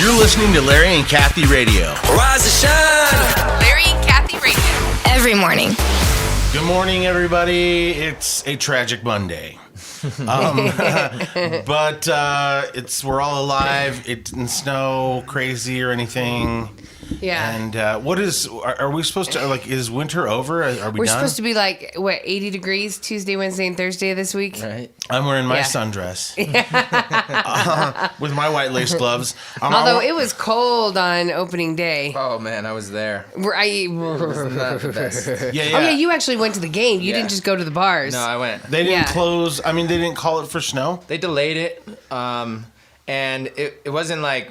You're listening to Larry and Kathie Radio. Rise and shine. Larry and Kathie Radio. Every morning. Good morning, everybody. It's a tragic Monday. But we're all alive. It didn't snow crazy or anything. Yeah. And are we supposed to, is winter over? Are we done? We're supposed to be 80 degrees Tuesday, Wednesday, and Thursday this week? Right. I'm wearing my sundress. With my white lace gloves. Although it was cold on opening day. Oh, man, I was there. It was not the best. Yeah. Oh, yeah, you actually went to the game. You didn't just go to the bars. No, I went. They didn't close. I mean, they didn't call it for snow. They delayed it, and it wasn't I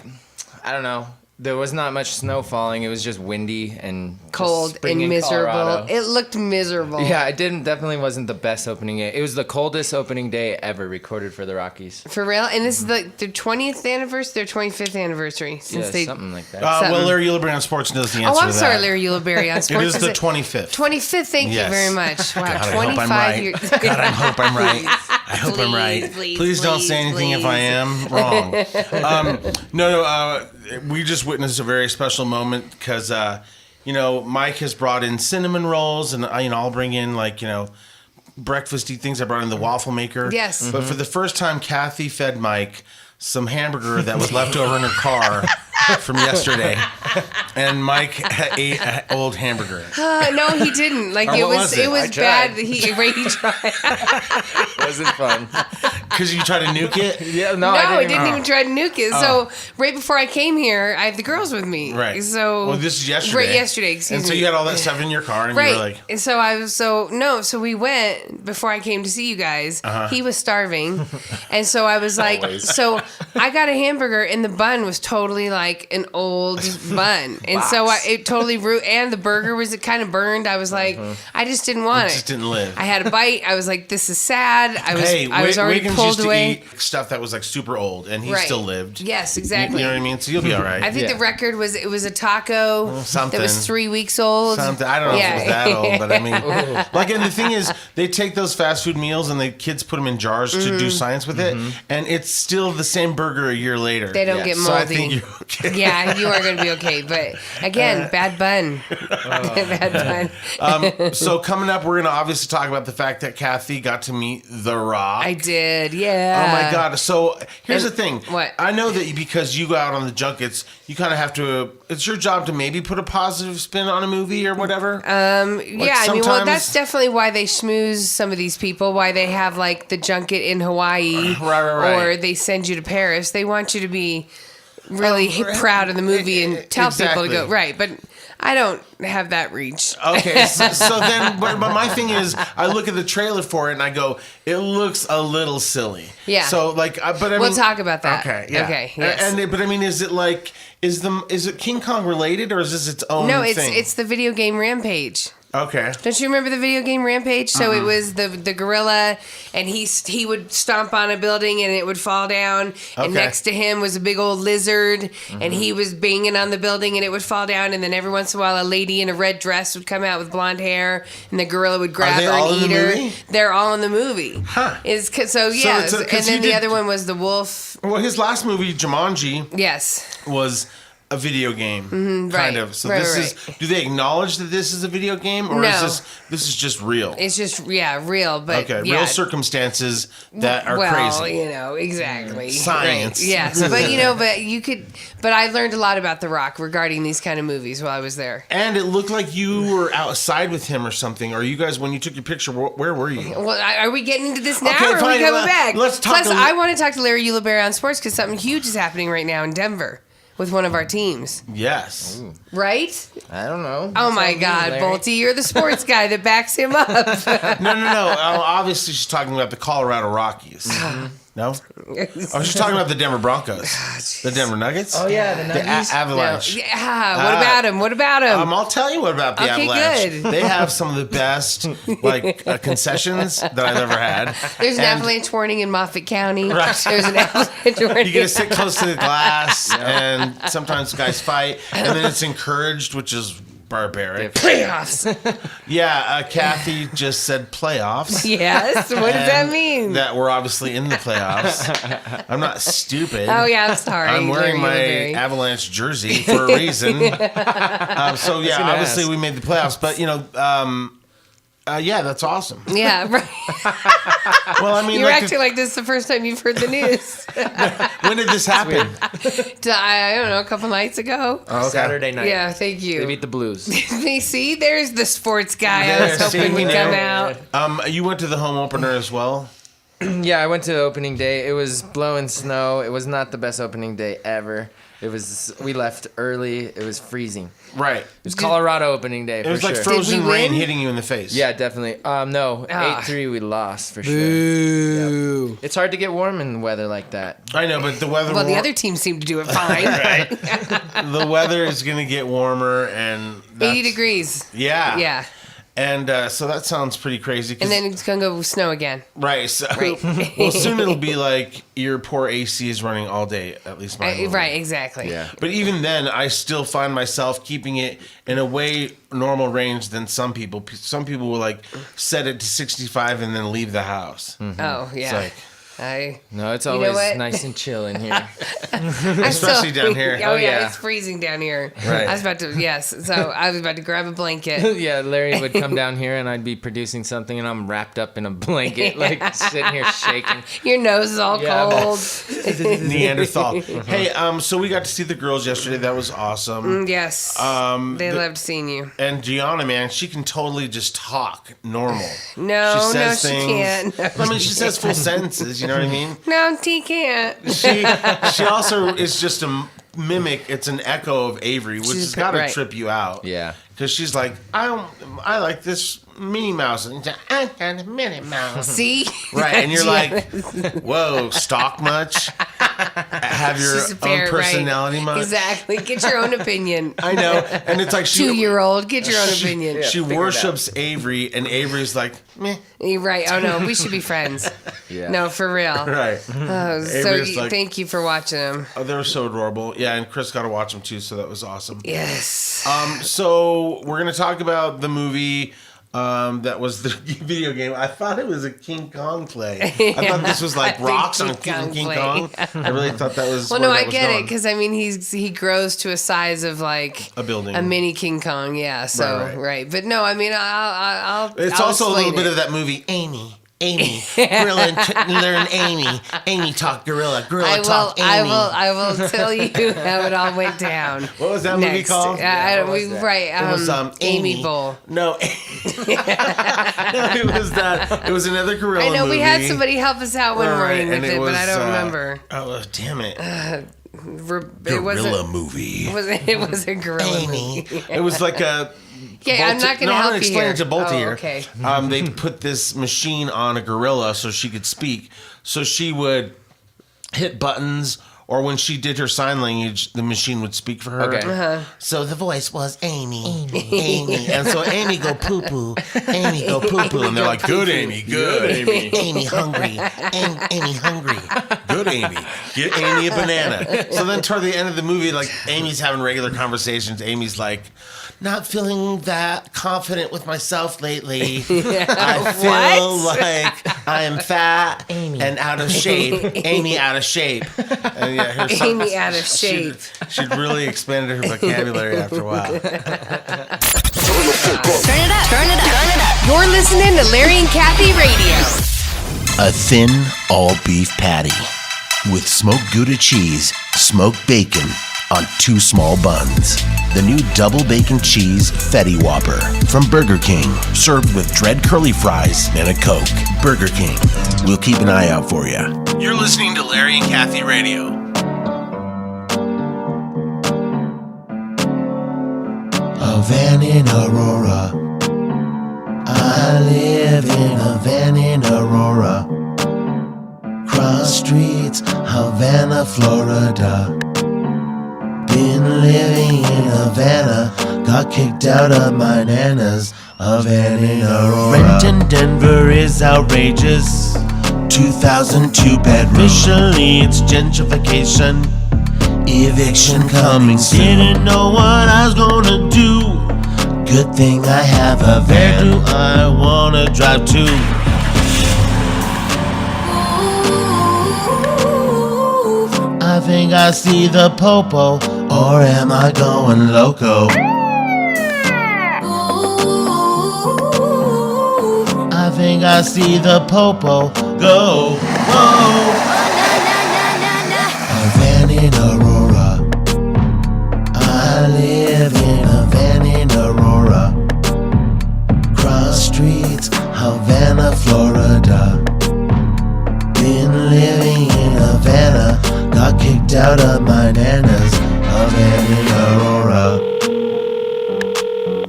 don't know. There was not much snow falling. It was just windy and cold and miserable. Colorado. It looked miserable. Yeah, it definitely wasn't the best opening day. It was the coldest opening day ever recorded for the Rockies. For real? And this is their 20th anniversary, their 25th anniversary since something like that. Well, Larry Ulibarri on Sports knows the answer to that. Oh, I'm sorry, Larry Ulibarri on Sports. It is the 25th. 25th, thank you very much. Wow, God, 25 years. God, I hope I'm right. I hope I'm right. Please don't say anything if I am wrong. No, we just witnessed a very special moment because, Mike has brought in cinnamon rolls and, I'll bring in breakfasty things. I brought in the waffle maker. Yes. But for the first time, Kathie fed Mike some hamburger that was left over in her car from yesterday, and Mike ate an old hamburger. No, he didn't. It was bad. He tried. Wasn't fun. Because you tried to nuke it? Yeah, I didn't even try to nuke it. So right before I came here, I had the girls with me. Right. So this is yesterday. Right, yesterday. Excuse me. And so you had all that stuff in your car, and right. you were like, and so we went before I came to see you guys. He was starving, and so I was like, so I got a hamburger, and the bun was totally like an old bun, and so it totally and the burger was kind of burned. I was like, I just didn't want it. Just didn't live. I had a bite. I was like, this is sad. I was already Wiggins pulled used to away. eat stuff that was super old, and he still lived. Yes, exactly. You know what I mean? So you'll be all right. I think the record was a taco something. that was 3 weeks old. Something. I don't know if it was that old, but I mean, and the thing is, they take those fast food meals and the kids put them in jars to do science with it, and it's still the same burger a year later. They don't get moldy. So I think you're okay. Yeah, you are going to be okay. But again, bad bun. Bad bun. So coming up, we're going to obviously talk about the fact that Kathie got to meet The Rock. I did, yeah. Oh my God. So here's the thing. What? I know that because you go out on the junkets, you kind of have to, it's your job to maybe put a positive spin on a movie or whatever. That's definitely why they schmooze some of these people, why they have the junket in Hawaii. Right. Or they send you to Paris. They want you to be really proud of the movie and tell people to go. Right, but I don't have that reach. Okay, so then, but my thing is, I look at the trailer for it and I go, it looks a little silly. Yeah. So but I mean, we'll talk about that. Okay. Yeah. Okay. Yes. But I mean, is it King Kong related or is this its own thing? No, it's the video game Rampage. Okay. Don't you remember the video game Rampage? So it was the gorilla, and he would stomp on a building, and it would fall down. And next to him was a big old lizard, and he was banging on the building, and it would fall down. And then every once in a while, a lady in a red dress would come out with blonde hair, and the gorilla would grab her and eat her. Movie? They're all in the movie. Huh. And then the other one was the wolf. Well, his last movie, Jumanji. Yes. Was a video game, kind of. So is. Do they acknowledge that this is a video game, or is this is just real? It's just real, but real circumstances that are crazy. Exactly. Science. Right. Yes, but I learned a lot about The Rock regarding these kind of movies while I was there. And it looked like you were outside with him or something. Or you guys, when you took your picture, where were you? Well, are we getting into this now, okay, or are we coming back? Let's talk. Plus, I want to talk to Larry Ulibarri on sports because something huge is happening right now in Denver. With one of our teams. Yes. Ooh. Right? I don't know. Oh my God, Bolty, you're the sports guy that backs him up. No. Obviously, she's talking about the Colorado Rockies. No? I was just talking about the Denver Broncos. The Denver Nuggets? Oh, yeah, the Nuggets. The Avalanche. No. Yeah, what about him? I'll tell you what about the Avalanche. Good. They have some of the best concessions that I've ever had. There's an avalanche warning in Moffat County. Right. There's an avalanche warning. You get to sit close to the glass, and sometimes guys fight, and then it's encouraged, which is barbaric. Playoffs. Yeah, Kathie just said playoffs. Yes. What does that mean? That we're obviously in the playoffs. I'm not stupid. Oh, yeah, I'm sorry. I'm wearing my Larry. Avalanche jersey for a reason. So, yeah, obviously we made the playoffs. But, yeah, that's awesome. Yeah, right. Well, I mean, You're acting like this is the first time you've heard the news. when did this happen? I don't know, a couple nights ago. Oh, okay. Saturday night. Yeah, thank you. They beat the Blues. See, there's the sports guy I was hoping would come out. You went to the home opener as well? Yeah, I went to the opening day. It was blowing snow. It was not the best opening day ever. We left early. It was freezing. Right. It was Colorado opening day. It was like sure. frozen rain hitting you in the face. Yeah, definitely. No, 8-3 we lost for sure. Boo. Yep. It's hard to get warm in weather like that. I know, but the weather. Well, the other team seemed to do it fine. Right. The weather is going to get warmer and 80 degrees. Yeah. Yeah. And so that sounds pretty crazy. And then it's going to go snow again. Right. So, Right. Well, soon it'll be like your poor AC is running all day, at least mine will. Right, exactly. Yeah. But even then, I still find myself keeping it in a way normal range than some people. Some people will like set it to 65 and then leave the house. Oh, yeah. It's like, No, it's know always what? nice and chill in here. especially down here. Oh, yeah, yeah. it's freezing down here. Right. I was about to grab a blanket. Yeah, Larry would come down here and I'd be producing something and I'm wrapped up in a blanket, like sitting here shaking. Your nose is all Yeah. cold. Neanderthal. Hey, so we got to see the girls yesterday. That was awesome. Yes. They loved seeing you. And Gianna, man, she can totally just talk normal. No, says she things. can't. I mean, she says full sentences. You know what I mean? No, she can't. She also is just a mimic. It's an echo of Avery, which has got to right. trip you out. Yeah. Because she's like, I like this Minnie Mouse, and I got a Minnie Mouse. See? Right, and you're like, whoa, stalk much? Have your She's a own parrot, personality right. much? Exactly. Get your own opinion. I know, and it's like 2-year-old, get your own opinion. She figure it worships Avery, and Avery's like, meh. You're right. Oh no, we should be friends. Yeah. No, for real. Right. Oh, Avery's like- thank you for watching them. Oh, they were so adorable. Yeah, and Chris got to watch them too, so that was awesome. Yes. So we're gonna talk about the movie. That was the video game. I thought it was a King Kong play. I thought this was like Big rocks on King Kong King play. Kong. I really thought that was. Well, where no, that I was get it going. because I mean he grows to a size of like A building. a mini King Kong. Yeah. So Right. But no, I mean I'll. It's I'll also a little explain bit it. of that movie, Amy. Gorilla learn Amy. Amy talk gorilla. Gorilla talk Amy. I will tell you how it all went down. What was that movie next. called? what was that? Right. It was Amy Bowl. No, no, it was that. It was another gorilla I know movie. we had somebody help us out one Right, morning with and it, was, but I don't remember. Oh, damn it! It wasn't. movie. It was a gorilla Amy. movie. It was like a. Yeah, I'm not going to help you explain here. it to both Oh, here. okay. They put this machine on a gorilla so she could speak. So she would hit buttons, or when she did her sign language, the machine would speak for her. Okay. So the voice was Amy. Amy. And so Amy go poo poo. Amy go poo poo. And they're like, good Amy, good Amy. Amy hungry. Amy hungry. Good Amy. Get Amy a banana. So then toward the end of the movie, like Amy's having regular conversations. Amy's like, not feeling that confident with myself lately. I feel like I am fat and out of shape. Amy out of shape. And yeah, her Amy out of shape. She'd really expanded her vocabulary after a while. Turn it up. Turn it up. Turn it up. You're listening to Larry and Kathie Radio. A thin, all-beef patty with smoked Gouda cheese, smoked bacon on 2 small buns. The new double bacon cheese Fetty Whopper from Burger King, served with dread curly fries and a Coke. Burger King. We'll keep an eye out for you. You're listening to Larry and Kathie Radio. A van in Aurora. I live in a van in Aurora. Cross streets, Havana, Florida. Been living in Havana, got kicked out of my nana's. A van in Aurora. Rent in Denver is outrageous. 2002 bedroom. Officially, it's gentrification. Eviction coming soon. Didn't know what I was gonna do. Good thing I have a van. Where do I wanna drive to? I think I see the popo, or am I going loco? I think I see the popo go, whoa. A van in Aurora. I live in a van in Aurora. Cross streets, Havana, Florida. Been living in Havana. Got kicked out of my nana's. A van in Aurora.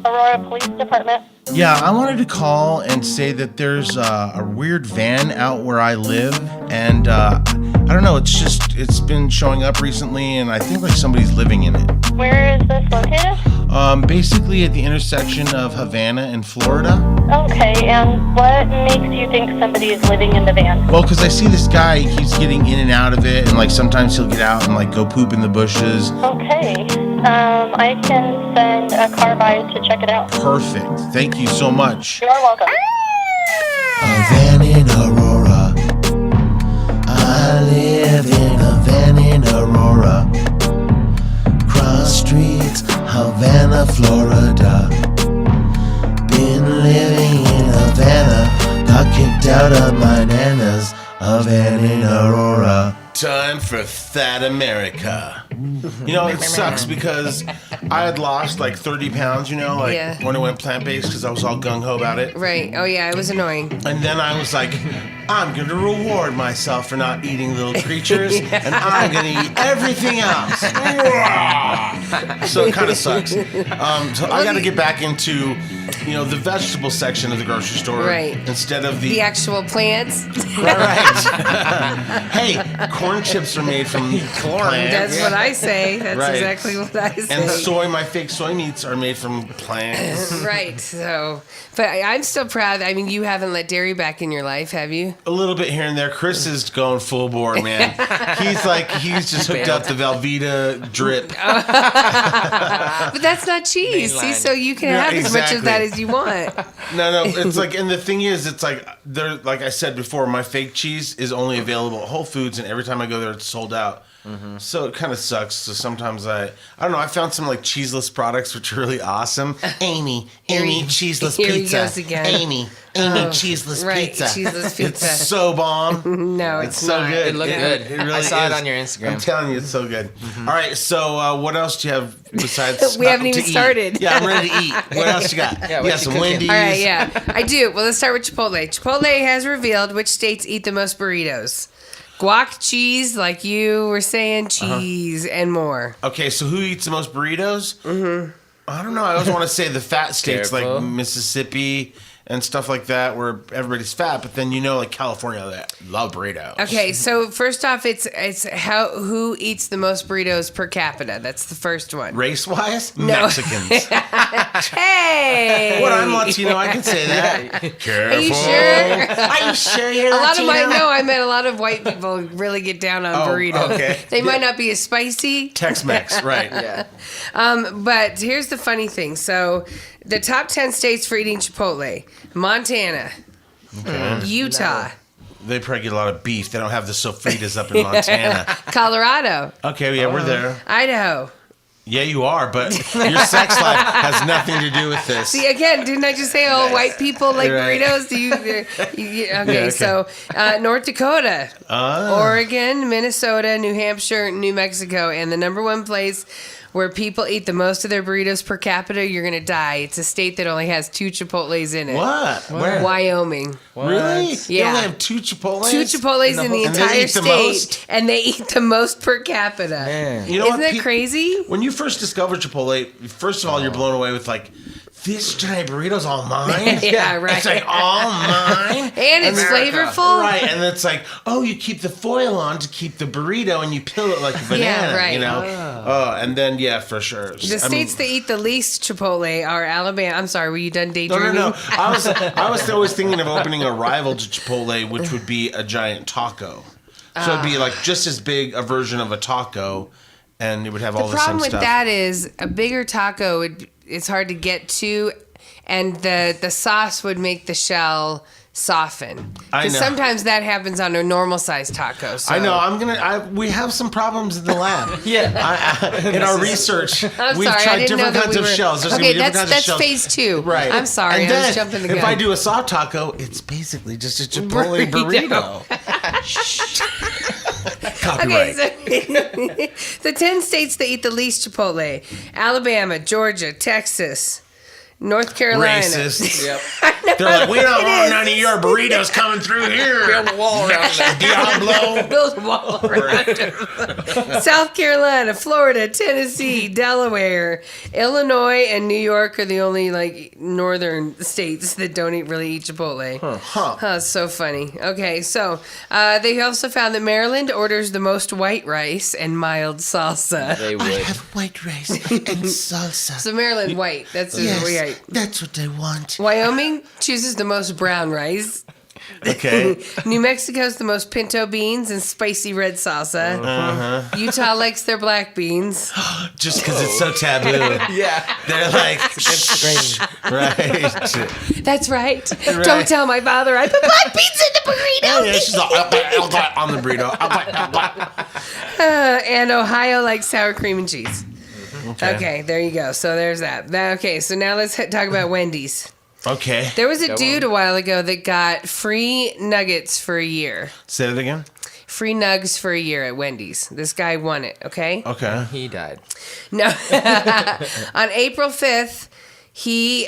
Aurora Police Department. Yeah, I wanted to call and say that there's a weird van out where I live, and I don't know, it's been showing up recently, and I think like somebody's living in it. Where is this located? Basically at the intersection of Havana and Florida. Okay, and what makes you think somebody is living in the van? Well, because I see this guy, he's getting in and out of it, and like sometimes he'll get out and like go poop in the bushes. Okay, I can send a car by to check it out. Perfect. Thank you so much. You're welcome. A van in Aurora. I live in a van in Aurora. Cross streets, Havana, Florida. Been living in Havana. Got kicked out of my nana's. A van in Aurora. Time for Fat America. You know, it sucks because I had lost like 30 pounds, you know, like Yeah. when I went plant-based because I was all gung-ho about it. Right. Oh, yeah, it was annoying. And then I was like, I'm going to reward myself for not eating little creatures, and I'm going to eat everything else. So it kind of sucks. So I got to get back into, you know, the vegetable section of the grocery store. Right. Instead of The actual plants. Right. Hey, corn chips are made from plants. That's what I say. That's Right. exactly what I say. And my fake soy meats are made from plants. Right. So, but I'm still proud. I mean, you haven't let dairy back in your life, have you? A little bit here and there. Chris is going full bore, man. He's just hooked up the Velveeta drip. But that's not cheese. See, Mainline. so you can Yeah, have as much of that exactly. as you want. No, it's like, and the thing is, it's like, like I said before, my fake cheese is only available at Whole Foods, and every time I go there, it's sold out. So it kind of sucks. So sometimes I don't know. I found some like cheeseless products which are really awesome. Amy, cheeseless Here he pizza. goes again. Amy, cheeseless Right, pizza. cheeseless pizza. It's so bomb. No, It's it's so not. good. It looked good. It really I saw it is. on your Instagram. I'm telling you, it's so good. All right, so what else do you have besides? We haven't even to eat? started. Yeah, I'm ready to eat. What else you got? Yeah, you what got you some cooking? Wendy's. All right, yeah, I do. Well, let's start with Chipotle. Chipotle has revealed which states eat the most burritos. Guac, cheese, like you were saying, cheese, and more. Okay, so who eats the most burritos? I don't know. I always want to say the fat states Careful. like Mississippi and stuff like that, where everybody's fat. But then like California, they love burritos. Okay, so first off, it's who eats the most burritos per capita. That's the first one. Race wise, No. Mexicans. Hey, What, I'm Latino, I can say that. Careful. Are you sure? Are you sure you're A lot of Latino? I met a lot of white people really get down on burritos. okay. They might not be as spicy. Tex-Mex, right. Yeah. But here's the funny thing. So the top 10 states for eating Chipotle: Montana, Utah, They probably get a lot of beef. They don't have the sofritas up in Montana. Colorado, Okay, yeah, we're there. Idaho. Yeah, you are, but your sex life has nothing to do with this. See, again, didn't I just say all white people like Right. burritos? Do you okay, okay. so North Dakota, Oregon, Minnesota, New Hampshire, New Mexico, and the number one place where people eat the most of their burritos per capita, you're going to die. It's a state that only has 2 Chipotles in it. What? Where? Wyoming. Really? Yeah. They only have 2 Chipotles? 2 Chipotles in the And they entire eat the state, most? and they eat the most per capita. Man. You know Isn't what? that crazy? When you first discover Chipotle, first of all, you're blown away with like, this giant burrito's all mine. Yeah, right. It's like all mine. And it's flavorful. Right, and it's like, oh, you keep the foil on to keep the burrito, and you peel it like a banana. Yeah, right. You know. And then for sure. The states that eat the least Chipotle are Alabama. I'm sorry, were you done daydreaming? No. I was always thinking of opening a rival to Chipotle, which would be a giant taco. So it'd be like just as big a version of a taco, and it would have all The the same problem with stuff. that is a bigger taco, it's hard to get to, and the sauce would make the shell soften. I Because know. sometimes that happens on a normal sized taco. So. I know. We have some problems in the lab. In our research, I'm we've sorry, I tried didn't know different that kinds we of were. shells. There's gonna Okay, be different kinds of that's shells. phase 2. Right. I'm sorry, And I was then, jumping the gun. if I do a soft taco, it's basically just a Chipotle burrito. Copyright. Okay, so the 10 states that eat the least Chipotle: Alabama, Georgia, Texas, North Carolina. Racist. Yep. They're like, we don't want none of your burritos coming through here. Build a wall around that. Diablo. Build a wall around them. South Carolina, Florida, Tennessee, Delaware, Illinois, and New York are the only like northern states that don't really eat Chipotle. Huh, so funny. Okay, so they also found that Maryland orders the most white rice and mild salsa. They I would. have white rice and salsa. So Maryland white, that's Yes, what we eat. that's what I want. Wyoming chooses the most brown rice. Okay. New Mexico's the most pinto beans and spicy red salsa. Utah likes their black beans. Just because it's so taboo. Yeah. They're like, Strange. right. That's right. Don't tell my father I put black beans in the burrito. Yeah, she's like, on the burrito. And Ohio likes sour cream and cheese. Okay, there you go. So there's that. Okay, so now let's talk about Wendy's. Okay. There was a dude a while ago that got free nuggets for a year. Say it again. Free nugs for a year at Wendy's. This guy won it, okay? Okay. He died. No. On April 5th, he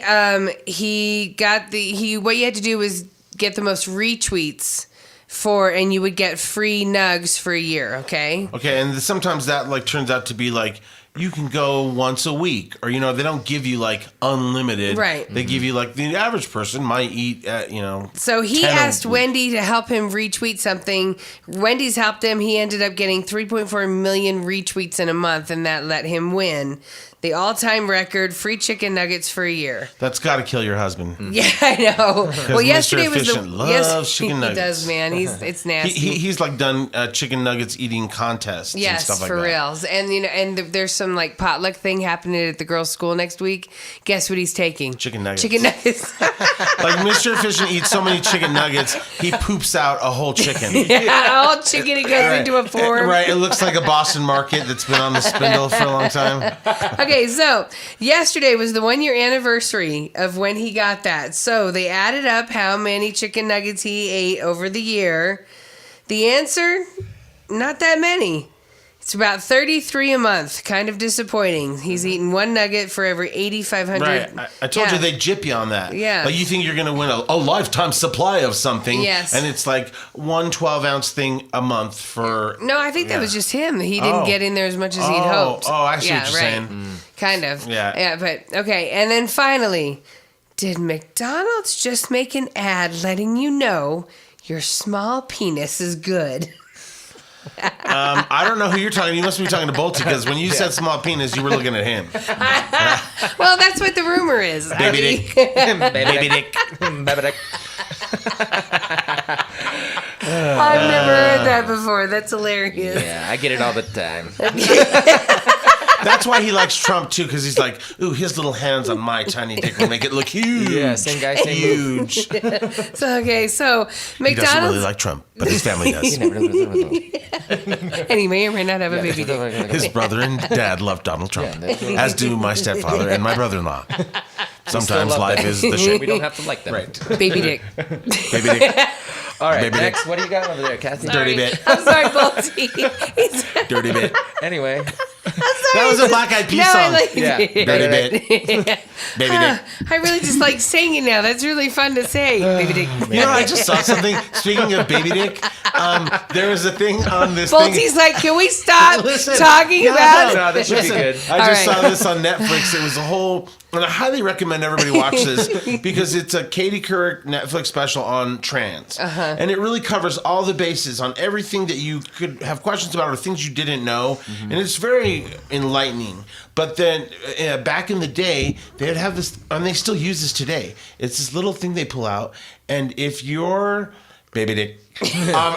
got what you had to do was get the most retweets and you would get free nugs for a year, okay? Okay, and sometimes that like turns out to be like you can go once a week, or they don't give you like unlimited. Right. They give you like the average person might eat at So he 10 a asked week. Wendy to help him retweet something. Wendy's helped him. He ended up getting 3.4 million retweets in a month, and that let him win the all-time record free chicken nuggets for a year. That's got to kill your husband. Yeah, I know. Well, yesterday Mr. was Efficient the loves chicken he nuggets. does, man. It's nasty. He's like done chicken nuggets eating contests and Yes, stuff like for that. reals. And and there's some like potluck thing happening at the girls' school next week. Guess what he's taking? Chicken nuggets. Chicken nuggets. Like Mr. Efficient eats so many chicken nuggets, he poops out a whole chicken. Yeah, all chicken. It goes into a form. Right, it looks like a Boston market that's been on the spindle for a long time. Okay, so yesterday was the 1 year anniversary of when he got that. So they added up how many chicken nuggets he ate over the year. The answer, not that many. It's about 33 a month. Kind of disappointing. He's eating one nugget for every 8,500. Right, I told you they jip you on that. Yeah. Like you think you're going to win a lifetime supply of something. Yes. And it's like one 12-ounce thing a month for... No, I think that was just him. He didn't Oh. get in there as much as he'd hoped. Oh, I see what you're saying. Kind of. Yeah. Yeah, but okay. And then finally, did McDonald's just make an ad letting you know your small penis is good? I don't know who you're talking to. You must be talking to Bolty because when you said small penis, you were looking at him. Well, that's what the rumor is. Baby dick. Baby dick. Baby dick. I've never heard that before. That's hilarious. Yeah, I get it all the time. That's why he likes Trump too, because he's like, ooh, his little hands on my tiny dick will make it look huge. Yeah, same guy, same move. Huge. So, okay, so He doesn't McDonald's, really like Trump, but his family does. and he may or may not have a baby dick. His brother and dad love Donald Trump, as do my stepfather and my brother-in-law. Sometimes love life them. is the shit. We don't have to like them. Right. Baby dick. Baby dick. All right, Baby next, dick. what do you got over there, Kathy? Dirty bit. I'm sorry, Bolty. Dirty bit. Anyway. That was a Black Eyed Peas No, song. I like Yeah. it. Dirty bit. Baby dick. I really just like saying it now. That's really fun to say. Baby dick. You know, I just saw something. Speaking of baby dick, there was a thing on this thing. Bolty's like, can we stop Listen, talking no, about No, that should be good. I just All saw right. this on Netflix. It was a whole, and I highly recommend everybody watch this because it's a Katie Couric Netflix special on trans, and it really covers all the bases on everything that you could have questions about or things you didn't know, and it's very enlightening. But then back in the day, they'd have this, and they still use this today. It's this little thing they pull out, and if you're baby dick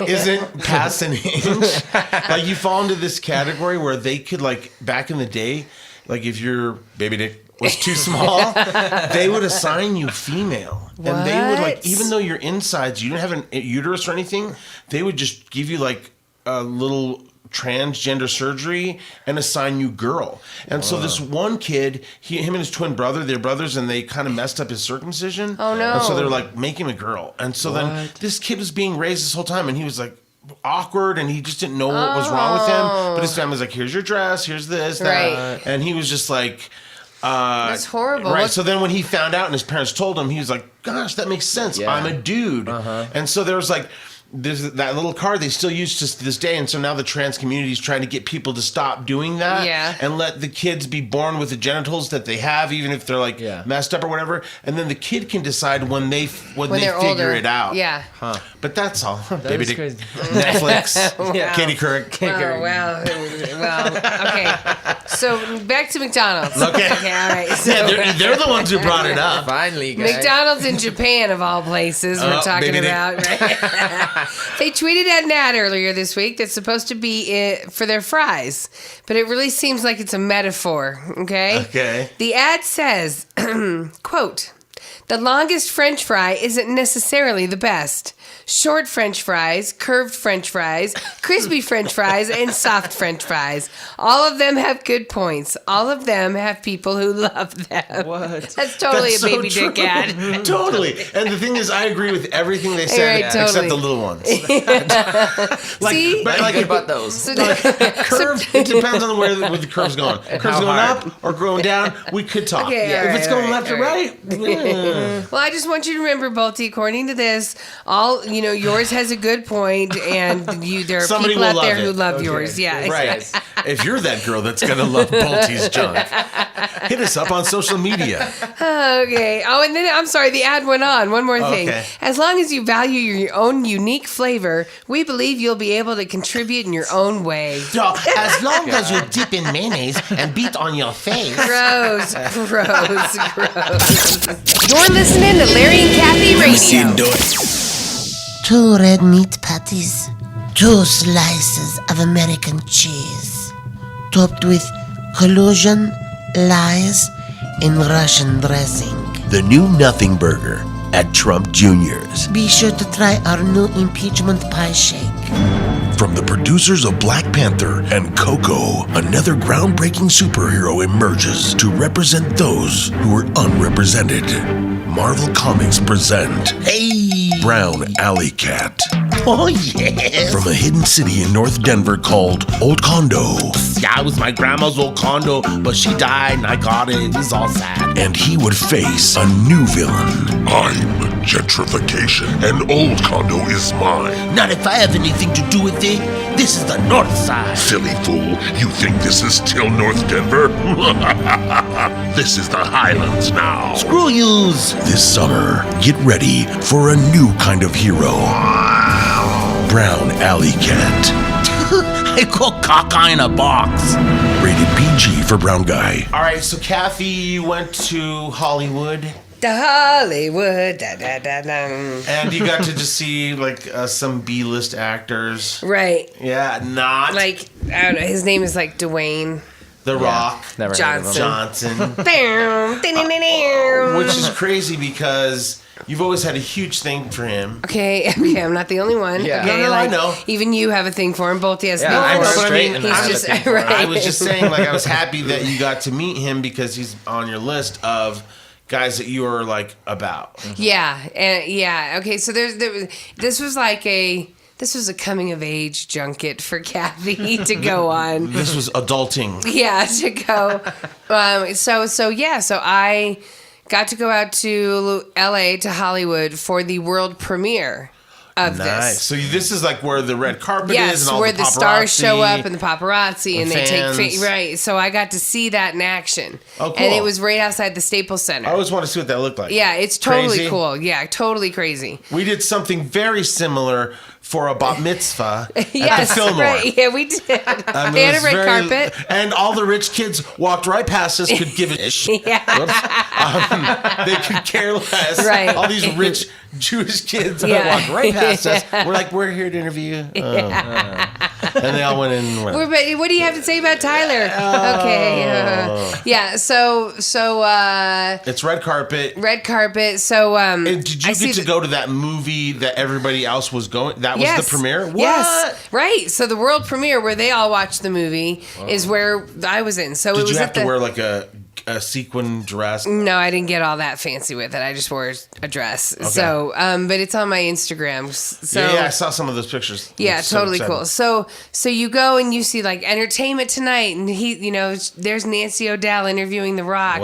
isn't past an inch. Like you fall into this category where they could like back in the day, like if your baby dick was too small, they would assign you female. What? And they would like, even though your insides, you didn't have a uterus or anything, they would just give you like a little transgender surgery and assign you girl. And so this one kid, him and his twin brother, they're brothers, and they kind of messed up his circumcision. Oh no. And so they're like, make him a girl. And so then this kid was being raised this whole time, and he was like awkward, and he just didn't know what was wrong with him. But his family was like, here's your dress, here's this, that. Right. And he was just like, that's horrible. Right. So then when he found out and his parents told him, he was like, gosh, that makes sense. Yeah. I'm a dude. And so there was like, there's that little card they still use to this day, and so now the trans community is trying to get people to stop doing that and let the kids be born with the genitals that they have, even if they're like messed up or whatever, and then the kid can decide when they figure older. it out. Yeah. But that's all. That Baby is dick. crazy. Netflix. Wow. Katie Couric. Well, okay. So back to McDonald's. Okay. All right. So Yeah, they're the ones who brought it up. Finally, guys. McDonald's in Japan, of all places, we're talking baby dick. about, right? They tweeted an ad earlier this week that's supposed to be for their fries, but it really seems like it's a metaphor, okay? Okay. The ad says, quote, "The longest French fry isn't necessarily the best. Short French fries, curved French fries, crispy French fries, and soft French fries. All of them have good points. All of them have people who love them." What? That's totally That's a so baby true. dick ad. Totally. And the thing is, I agree with everything they said, Right, totally. except the little ones. Like, See? but like Think about those. So, curve, it depends on where the curve's going. Curve's how going hard. up or going down, we could talk. Okay, if all it's right, going all left or right, right, well, I just want you to remember, Bolty, according to this, yours has a good point, and there are Somebody people will out there love who it. love yours. Yeah. right. If you're that girl that's gonna love Bolty's junk, hit us up on social media. Okay. Oh, and then I'm sorry, the ad went on. One more thing. Okay. As long as you value your own unique flavor, we believe you'll be able to contribute in your own way. So, as long as you dip in mayonnaise and beat on your face. Gross, gross, gross. You're listening to Larry and Kathie Radio. 2 red meat patties, 2 slices of American cheese, topped with collusion, lies, and Russian dressing. The new Nothing Burger at Trump Jr.'s. Be sure to try our new impeachment pie shake. From the producers of Black Panther and Coco, another groundbreaking superhero emerges to represent those who are unrepresented. Marvel Comics present Brown Alley Cat. Oh, yes. From a hidden city in North Denver called Old Condo. Yeah, it was my grandma's old condo, but she died and I got it. It's all sad. And he would face a new villain. I'm gentrification, and Old Condo is mine. Not if I have anything to do with it. This is the north side. Silly fool, you think this is still North Denver? This is the Highlands now. Screw yous. This summer, get ready for a new kind of hero. Brown Alley Cat. I call caca in a box. Rated PG for brown guy. All right, so Kathy, you went to Hollywood. The Hollywood. Da, da, da, da. And you got to just see like some B-list actors. Right. Yeah, not Like, I don't know. His name is like Dwayne The Rock Never heard of him. Johnson. Johnson. Bam. Which is crazy because you've always had a huge thing for him. Okay, I'm not the only one. Yeah. Okay, No, I know. Even you have a thing for him. Both has Yeah, thing I for know, him. but I mean, He's I just have a thing for him. right. I was just saying, like, I was happy that you got to meet him because he's on your list of guys that you are like about. Yeah, yeah. Okay, so this was a coming of age junket for Kathie to go on. This was adulting. Yeah, to go. So I got to go out to LA to Hollywood for the world premiere of Nice. this. So this is like where the red carpet is Yes, and all where the the stars paparazzi. show up and the paparazzi and they fans. take right. So I got to see that in action. Oh, cool. And it was right outside the Staples Center. I always want to see what that looked like. Yeah, it's totally Crazy. cool. Yeah, totally crazy. We did something very similar for a bat mitzvah at Yes, the Fillmore. right. Yeah, we did. And They it had a was red very- carpet. and all the rich kids walked right past us, could give a shit. Yeah. They could care less. Right. All these rich Jewish kids that walked right past us. We're like, we're here to interview you. And they all went in and went. What do you have to say about Tyler? Okay. Yeah. So. It's red carpet. Red carpet. So. And did you get to go to that movie that everybody else was going? That was the premiere? What? Yes. Right. So the world premiere where they all watched the movie is where I was in. So did it was you have to wear like a sequin dress? No, I didn't get all that fancy with it. I just wore a dress. Okay. So, but it's on my Instagram. So yeah, I saw some of those pictures. Yeah, totally cool. So you go and you see like Entertainment Tonight, and there's Nancy O'Dell interviewing The Rock,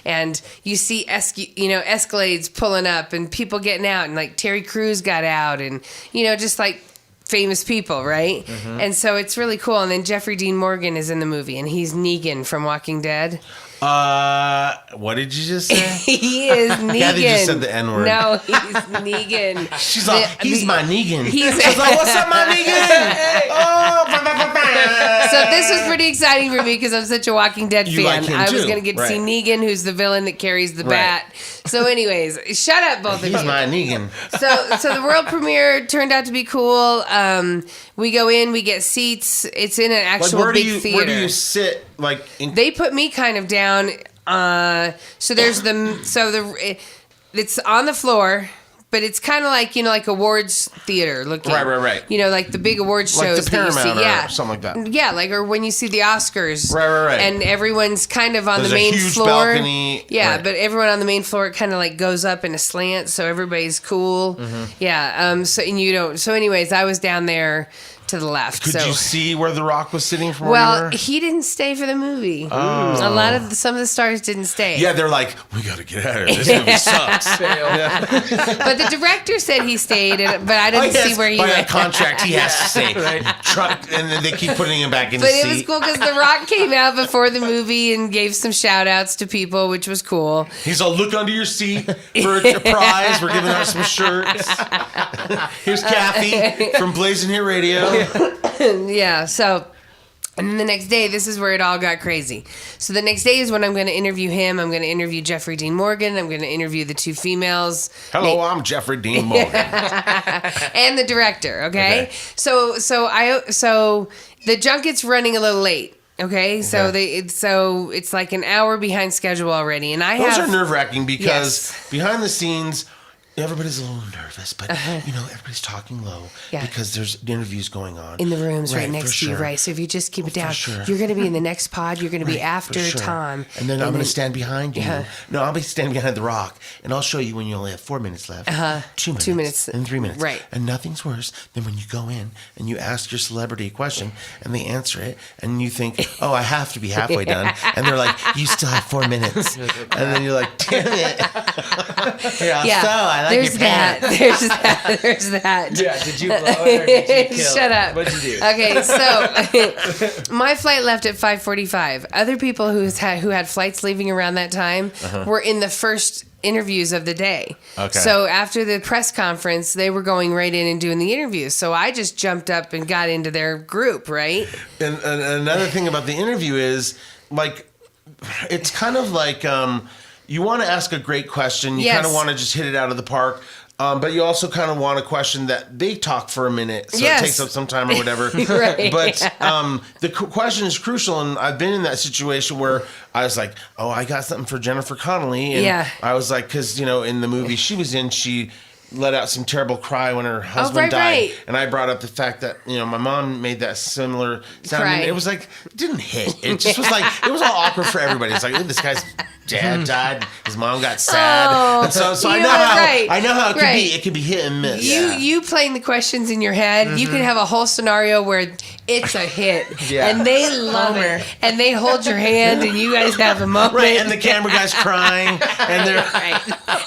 and you see Escalades pulling up and people getting out, and like Terry Crews got out, and just like famous people, right? Mm-hmm. And so it's really cool. And then Jeffrey Dean Morgan is in the movie, and he's Negan from Walking Dead. What did you just say? He is Negan. Kathie just said the N-word. No, he's Negan. She's like, he's my Negan. He's like, what's up, my Negan? So this was pretty exciting for me because I'm such a Walking Dead fan. Like him I was too. going to get to see Negan, who's the villain that carries the bat. So anyways, shut up, both of you. He's my Negan. So the world premiere turned out to be cool. We go in, we get seats. It's in an actual big theater. Where do you sit? They put me kind of down. So there's it's on the floor. But it's kind of like, like awards theater looking. Right. Like the big awards shows like the Paramount that you see. Or something like that. Yeah, or when you see the Oscars. Right. And everyone's kind of on There's the main a huge floor. Balcony. Yeah, but everyone on the main floor kind of like goes up in a slant, so everybody's cool. Mm-hmm. Yeah. So anyways, I was down there to the left. Could you see where The Rock was sitting from? Well, he didn't stay for the movie. Oh. Some of the stars didn't stay. Yeah, they're like, we got to get out of here. This movie sucks. But the director said he stayed, but I didn't see where he went. By contract, he has to stay. And then they keep putting him back in the seat. seat. But it was cool because The Rock came out before the movie and gave some shout outs to people, which was cool. He's all, look under your seat for a prize. We're giving out some shirts. Here's Kathie from Blazing Hit Radio. Yeah, so, and then the next day, this is where it all got crazy. So the next day is when I'm going to interview him. I'm going to interview Jeffrey Dean Morgan. I'm going to interview the two females. Hello, I'm Jeffrey Dean Morgan. And the director, okay? So the junket's running a little late. Okay, so it's like an hour behind schedule already, and those are nerve-wracking because behind the scenes, everybody's a little nervous, but everybody's talking low because there's interviews going on in the rooms right next to you, right? So if you just keep it down, you're going to be in the next pod. You're going to be after Tom, and then I'm going to stand behind you. No, I'll be standing behind The Rock, and I'll show you when you only have 4 minutes left, 2 minutes, and 3 minutes, right? And nothing's worse than when you go in and you ask your celebrity a question and they answer it, and you think, oh, I have to be halfway done, and they're like, you still have 4 minutes, and then you're like, damn it. There's that. There's that. Yeah, did you blow it or did you kill Shut up. What'd you do? Okay, so my flight left at 5:45. Other people who had flights leaving around that time were in the first interviews of the day. Okay. So after the press conference, they were going right in and doing the interviews. So I just jumped up and got into their group, right? And another thing about the interview is, it's kind of like... you want to ask a great question. You kind of want to just hit it out of the park. But you also kind of want a question that they talk for a minute, so it takes up some time or whatever. Right. But the question is crucial, and I've been in that situation where I was like, oh, I got something for Jennifer Connelly. And I was like, because, in the movie she was in, she let out some terrible cry when her husband died. Right. And I brought up the fact that, my mom made that similar sound. Cry. And it was like, it didn't hit. It just was like, it was all awkward for everybody. It's like, this guy's dad died. His mom got sad. Oh, and so I know how it can be. It can be hit and miss. You playing the questions in your head, you can have a whole scenario where it's a hit. And they love it. And they hold your hand and you guys have a moment. Right, and the camera guy's crying. And they're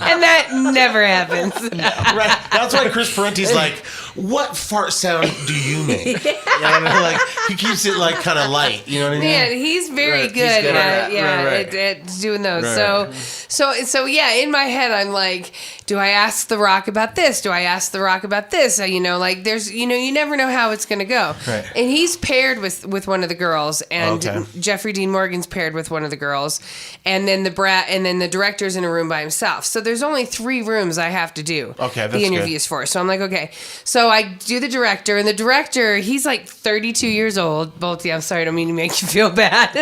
and that never happens. Right. That's why Chris Parenti's like, what fart sound do you make? He keeps it kind of light. You know what I mean? Yeah, he's very good at doing those. Right. So in my head, I'm like, do I ask The Rock about this? Do I ask The Rock about this? You know, like there's, you know, you never know how it's going to go. Right. And he's paired with one of the girls, and Okay. Jeffrey Dean Morgan's paired with one of the girls, and then the director's in a room by himself. So there's only 3 rooms I have to do the interviews for. So I'm like, okay. So I do the director, and the director, he's like 32 years old. Both, I'm sorry, I don't mean to make you feel bad.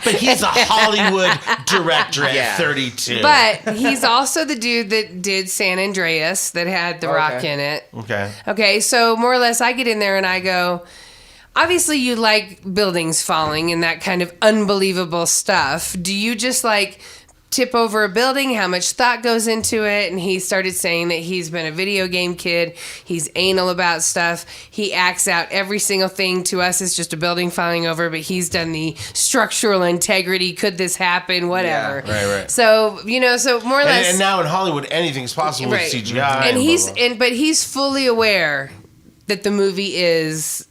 But he's a Hollywood director at 32. But he's also the dude that did San Andreas that had The Rock in it. Okay. Okay, so more or less I get in there and I go, obviously you like buildings falling and that kind of unbelievable stuff. Do you just like tip over a building? How much thought goes into it? And he started saying that he's been a video game kid. He's anal about stuff. He acts out every single thing to us as just a building falling over, but he's done the structural integrity. Could this happen? Whatever. Yeah, right. So, you know, so more or less. And now in Hollywood, anything's possible with CGI. And but he's fully aware that the movie is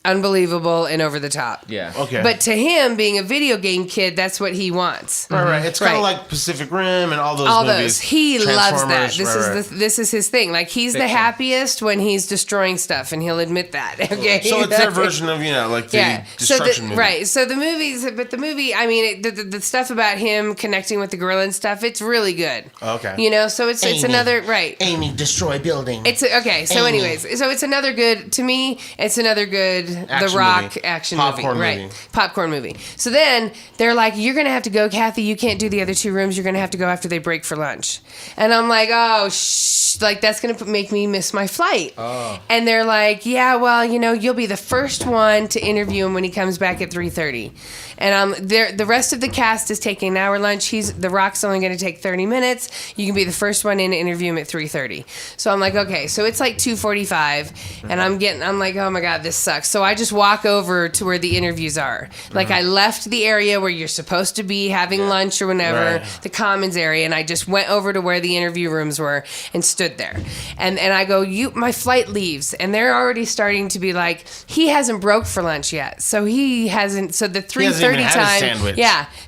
unbelievable and over the top. Yeah. Okay. But to him, being a video game kid, that's what he wants. Right. It's kind of Right. like Pacific Rim and all those movies. He loves that. Transformers, This is his thing. Like he's the happiest when he's destroying stuff, and he'll admit that. Okay. So it's their version of, you know, like the destruction movie. Right. So the movie, I mean, the stuff about him connecting with the gorilla and stuff, it's really good. Okay. You know, so it's another right. Amy, destroy building. It's okay. So, Amy. anyways, so it's another good to me. It's another good The Rock action Popcorn movie, right? Popcorn movie. So then they're like, "You're gonna have to go, Kathie. You can't do the other 2 rooms. You're gonna have to go after they break for lunch." And I'm like, "Oh, like that's gonna make me miss my flight." Oh. And they're like, "Yeah, well, you know, you'll be the first one to interview him when he comes back at 3:30." And the rest of the cast is taking an hour lunch. The Rock's only going to take 30 minutes. You can be the first one in to interview him at 3:30. So I'm like, okay. So it's like 2:45, and I'm like, oh my god, this sucks. So I just walk over to where the interviews are. Like I left the area where you're supposed to be having lunch or whatever, the commons area, and I just went over to where the interview rooms were and stood there. And I go, my flight leaves, and they're already starting to be like, he hasn't broke for lunch yet, so he hasn't. So the 3:30 time,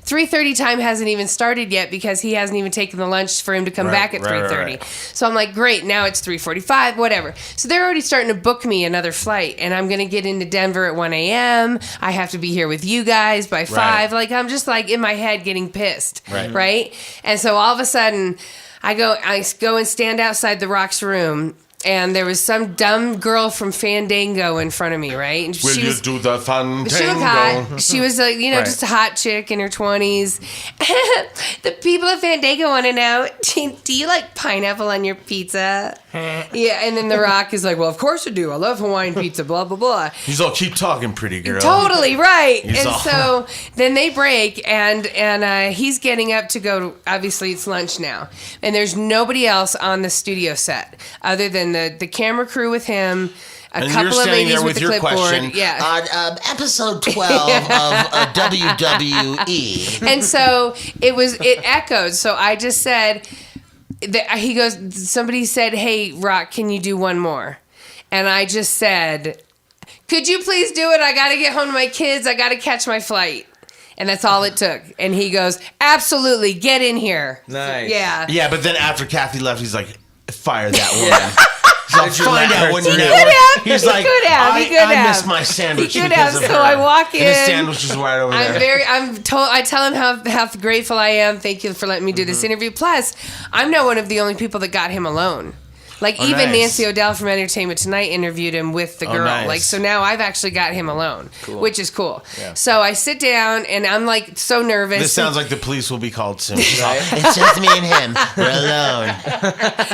3:30 time hasn't even started yet because he hasn't even taken the lunch for him to come back at 3:30. So I'm like, great, now it's 3:45, whatever. So they're already starting to book me another flight, and I'm gonna get into Denver at 1 a.m. I have to be here with you guys by 5. Like I'm just like in my head getting pissed, right? And so all of a sudden, I go and stand outside the Rock's room. And there was some dumb girl from Fandango in front of me, right? And Will you do the Fandango? She looked hot. She was like, you know, just a hot chick in her 20s. The people at Fandango want to know, do you like pineapple on your pizza? Yeah, and then The Rock is like, well, of course I do. I love Hawaiian pizza, blah, blah, blah. He's all, keep talking, pretty girl. Totally, right. He's and all... so then they break, and he's getting up to go, obviously it's lunch now. And there's nobody else on the studio set other than the camera crew with him, a couple of ladies with the clipboard. Yeah. On episode 12 of WWE. And so it echoed. So I just said, somebody said, hey, Rock, can you do one more? And I just said, could you please do it? I got to get home to my kids. I got to catch my flight. And that's all it took. And he goes, absolutely, get in here. Nice. Yeah. Yeah, but then after Kathie left, he's like, fire that woman. I'll find out when you're He's like, I miss my sandwich. He could have. So I walk in. And his sandwich is right over there. I tell him how grateful I am. Thank you for letting me do this interview. Plus, I'm not one of the only people that got him alone. Like, even nice. Nancy O'Dell from Entertainment Tonight interviewed him with the girl. Nice. Like, so now I've actually got him alone, which is cool. Yeah. So I sit down, and I'm, like, so nervous. This sounds like the police will be called soon. It's just me and him. We're alone.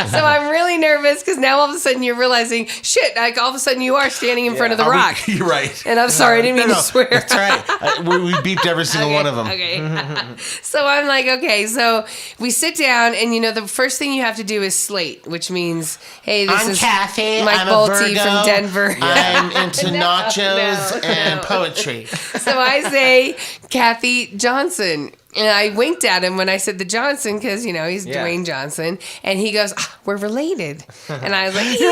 So I'm really nervous, because now all of a sudden you're realizing, shit, like, all of a sudden you are standing in front of The Rock. You're right. And I'm sorry, I didn't mean to swear. That's right. We beeped every single one of them. Okay. So I'm like, okay, so we sit down, and, you know, the first thing you have to do is slate, which means, hey, this is Kathie. Mike I'm Bolte a Virgo. from Denver. I'm into nachos and poetry. So I say, Kathie Johnson. And I winked at him when I said the Johnson because, you know, he's Dwayne Johnson. And he goes, we're related. And I was like, Your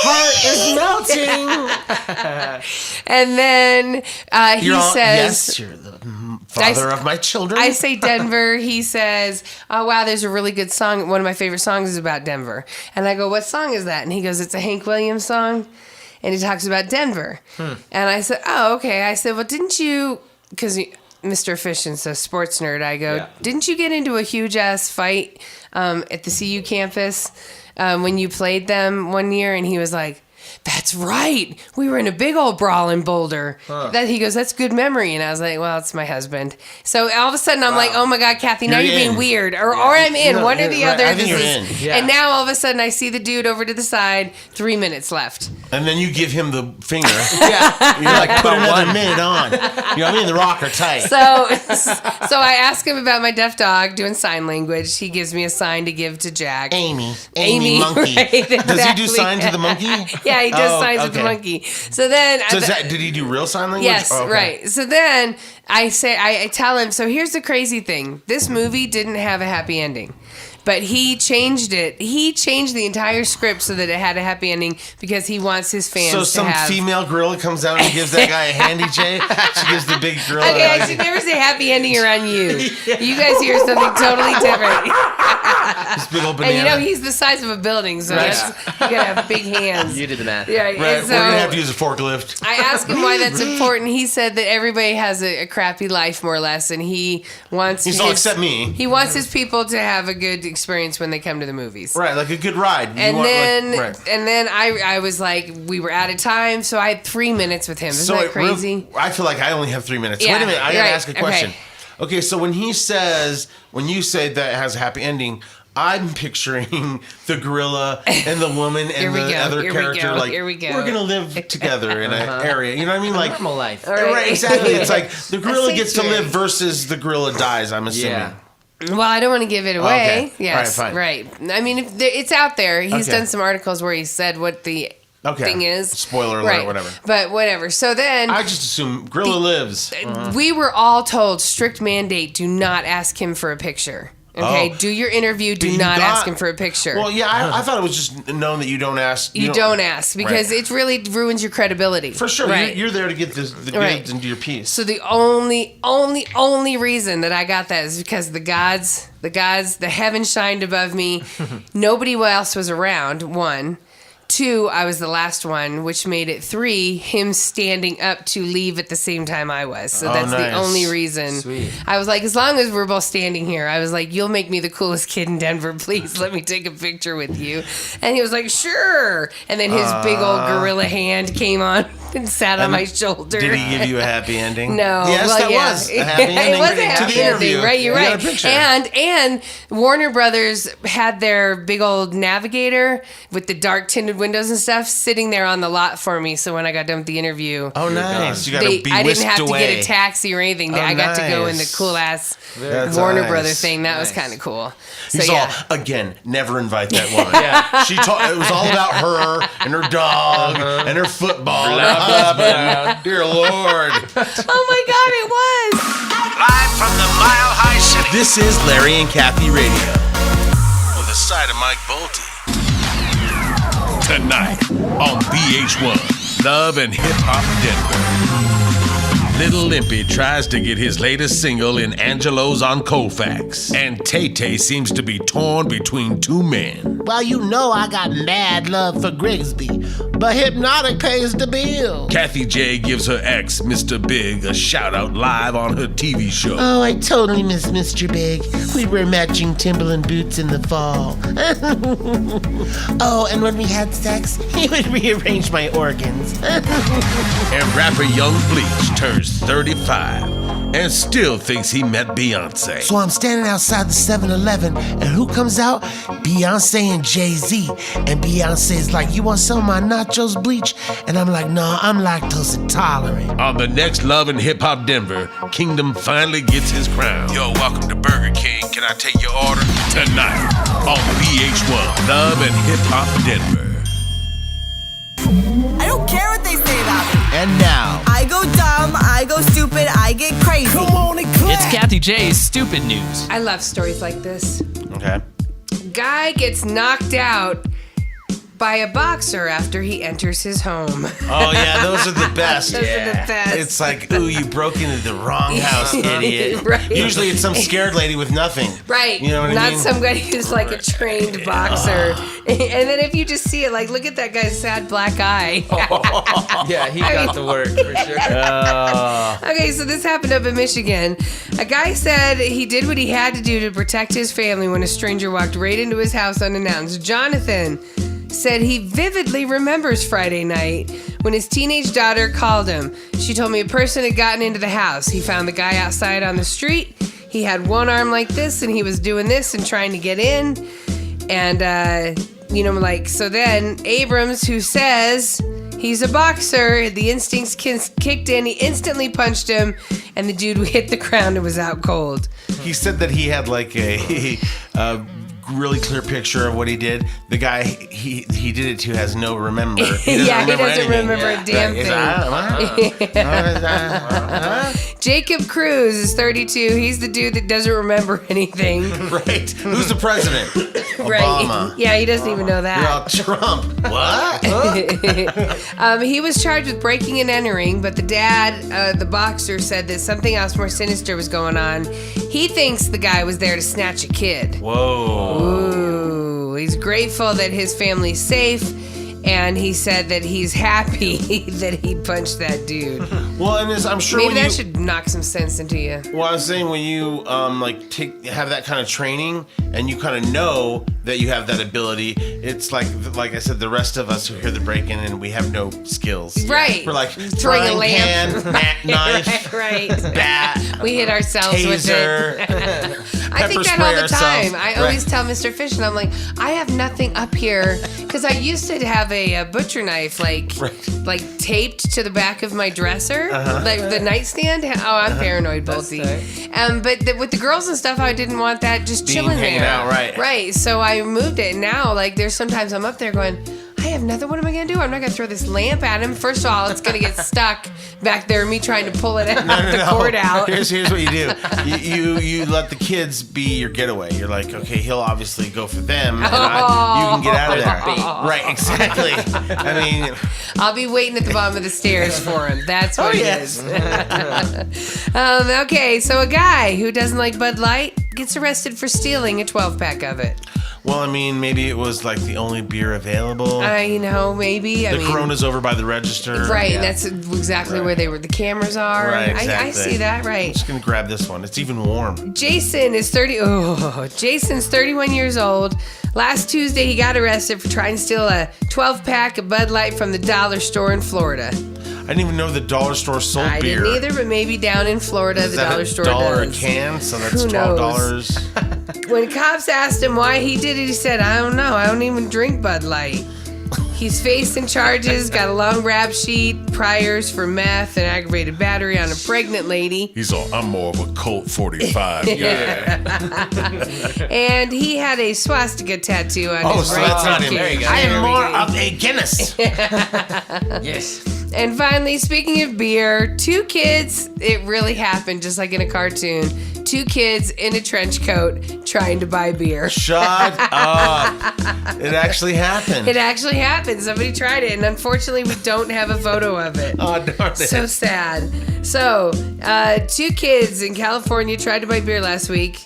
heart is melting. And then he says... Yes, you're the father of my children. I say Denver. He says, oh, wow, there's a really good song. One of my favorite songs is about Denver. And I go, what song is that? And he goes, it's a Hank Williams song. And he talks about Denver. And I said, oh, okay. I said, well, didn't you... Because... Mr. Fishin's a sports nerd. I go, didn't you get into a huge ass fight at the CU campus when you played them one year? And he was like, that's right. We were in a big old brawl in Boulder. That he goes, that's good memory. And I was like, well, it's my husband. So all of a sudden I'm like, oh my God, Kathie, now you're being weird. Or I'm in. One or the other. I think you're in. And now all of a sudden I see the dude over to the side, 3 minutes left. And then you give him the finger. You're like, put another minute on. You know, me and The Rock are tight. So I ask him about my deaf dog doing sign language. He gives me a sign to give to Jack. Amy Right, monkey. exactly. Does he do sign to the monkey? Yeah, he does signs with the monkey. So then... Did he do real sign language? Yes, right. So then I tell him, so here's the crazy thing. This movie didn't have a happy ending. But he changed it. He changed the entire script so that it had a happy ending because he wants his fans to have... So some female gorilla comes out and gives that guy a handy J? She gives the big gorilla... Okay, I should never say happy ending around you. You guys hear something totally different. This big old banana. And you know, he's the size of a building, so you gotta have big hands. You did the math. Yeah, Right, so we're gonna have to use a forklift. I asked him why that's important. He said that everybody has a crappy life, more or less, and he wants... He's all except me. He wants his people to have a good experience when they come to the movies. Right, like a good ride. And then I was like, we were out of time, so I had 3 minutes with him. Isn't that crazy? I feel like I only have 3 minutes. Yeah, Wait a minute, I gotta ask a question. Okay. Okay, so when you say that it has a happy ending, I'm picturing the gorilla and the woman and the other character. Like, we're gonna live together in an area. You know what I mean? Like normal life. Right, exactly. It's like the gorilla gets to live versus the gorilla dies. I'm assuming. Yeah. Well, I don't want to give it away. Okay. Yes, All right, fine. Right. I mean, it's out there. He's done some articles where he said what the thing is. Spoiler alert, whatever. But whatever. So then... I just assume gorilla lives. We were all told, strict mandate, do not ask him for a picture. Okay, do your interview. Do not ask him for a picture. Well, yeah, I thought it was just known that you don't ask. You don't ask because it really ruins your credibility. For sure, right? You're there to get the goods into your piece. So the only reason that I got that is because the heavens shined above me. Nobody else was around. 1. 2, I was the last one, which made it 3, him standing up to leave at the same time I was. So that's the only reason. Sweet. I was like, as long as we're both standing here, I was like, you'll make me the coolest kid in Denver. Please let me take a picture with you. And he was like, sure. And then his big old gorilla hand came on and sat on my shoulder. Did he give you a happy ending? No. Yes, well, that was a happy ending. It was a happy ending, right? You're right. And Warner Brothers had their big old Navigator with the dark tinted windows and stuff sitting there on the lot for me. So when I got done with the interview, nice! You got to be I didn't have away. to get a taxi or anything. I got to go in the cool ass Warner Brothers thing. That was kind of cool. So He's all, again, never invite that woman. It was all about her and her dog and her football and her husband. Dear Lord. Oh my God, it was. Live from the Mile High City. This is Larry and Kathie Radio. With a side of Mike Bolte. Tonight on VH1, Love and Hip Hop Denver. Little Limpy tries to get his latest single in Angelo's on Colfax. And Tay-Tay seems to be torn between 2 men. Well, you know I got mad love for Grigsby, but Hypnotic pays the bill. Kathie J gives her ex, Mr. Big, a shout-out live on her TV show. Oh, I totally miss Mr. Big. We wear matching Timberland boots in the fall. Oh, and when we had sex, he would rearrange my organs. And rapper Young Bleach turns 35 and still thinks he met Beyonce. So I'm standing outside the 7-Eleven, and who comes out? Beyonce and Jay-Z. And Beyonce's like, you want some of my nachos, Bleach? And I'm like, no, I'm lactose intolerant. On the next Love and Hip Hop Denver, Kingdom finally gets his crown. Yo, welcome to Burger King. Can I take your order? Tonight on VH1, Love and Hip Hop Denver. I don't care what they say about me. And now, I go dumb, I go stupid, I get crazy. come on and clap. It's Kathie J's Stupid News. I love stories like this. Okay. Guy gets knocked out by a boxer after he enters his home. Oh, yeah, those are the best. Those are the best. It's like, ooh, you broke into the wrong house, idiot. Right. Usually it's some scared lady with nothing. Right. You know what I Not mean? somebody who's like a trained boxer. And then if you just see it, like, look at that guy's sad black eye. Yeah, he got the work for sure. Okay, so this happened up in Michigan. A guy said he did what he had to do to protect his family when a stranger walked right into his house unannounced. Jonathan said he vividly remembers Friday night when his teenage daughter called him. She told me a person had gotten into the house. He found the guy outside on the street. He had one arm like this, and he was doing this and trying to get in. And, so then Abrams, who says he's a boxer, the instincts kicked in. He instantly punched him, and the dude hit the ground and was out cold. He said that he had like a really clear picture of what he did. The guy he did it to has no remember. He doesn't remember a damn thing. Jacob Cruz is 32. He's the dude that doesn't remember anything. Right. Who's the president? Right. Obama. Yeah, he doesn't even know that. You're all Trump. What? He was charged with breaking and entering, but the dad, the boxer, said that something else more sinister was going on. He thinks the guy was there to snatch a kid. Whoa. Ooh, he's grateful that his family's safe, and he said that he's happy that he punched that dude. Well, and I'm sure Maybe when that should knock some sense into you. Well, I was saying when you have that kind of training and you kind of know that you have that ability, it's like I said, the rest of us who hear the break-in and we have no skills. Right. We're like throwing a lamp, knife, right. bat. We hit ourselves with taser, it. I think that all the time. I always tell Mr. Fish, and I'm like, I have nothing up here because I used to have a butcher knife like taped to the back of my dresser, like the nightstand. Oh, I'm paranoid, Bolty. But with the girls and stuff, I didn't want that just chilling hanging there. out, right? Right. So I moved it. And now, like, there's sometimes I'm up there going, I have nothing. What am I going to do? I'm not going to throw this lamp at him. First of all, it's going to get stuck back there, me trying to pull it out, the cord out. Here's what you do. You let the kids be your getaway. You're like, okay, he'll obviously go for them. And you can get out of there. Right, exactly. I mean, I'll be waiting at the bottom of the stairs for him. That's what it is. Okay, so a guy who doesn't like Bud Light gets arrested for stealing a 12-pack of it. well, I mean, maybe it was like the only beer available. Maybe. The Corona's over by the register. Right, and that's exactly where the cameras are. Right, exactly. I see that, right. I'm just going to grab this one. It's even warm. Jason's 31 years old. Last Tuesday, he got arrested for trying to steal a 12-pack of Bud Light from the dollar store in Florida. I didn't even know the dollar store sold I beer. didn't either, but maybe down in Florida, the dollar store $1 does. a can, so that's Who knows? $12. When cops asked him why he did it, he said, I don't know. I don't even drink Bud Light. He's facing charges, got a long rap sheet, priors for meth and aggravated battery on a pregnant lady. He's all, I'm more of a Colt 45 guy. And he had a swastika tattoo on his so right that's not cheek. him. There you go. I am There we more go. of a Guinness. Yes. And finally, speaking of beer, 2 kids, it really happened just like in a cartoon. 2 kids in a trench coat trying to buy beer. Shut up. It actually happened. It actually happened. Somebody tried it, and unfortunately, we don't have a photo of it. Oh, darn it. So sad. So, 2 kids in California tried to buy beer last week.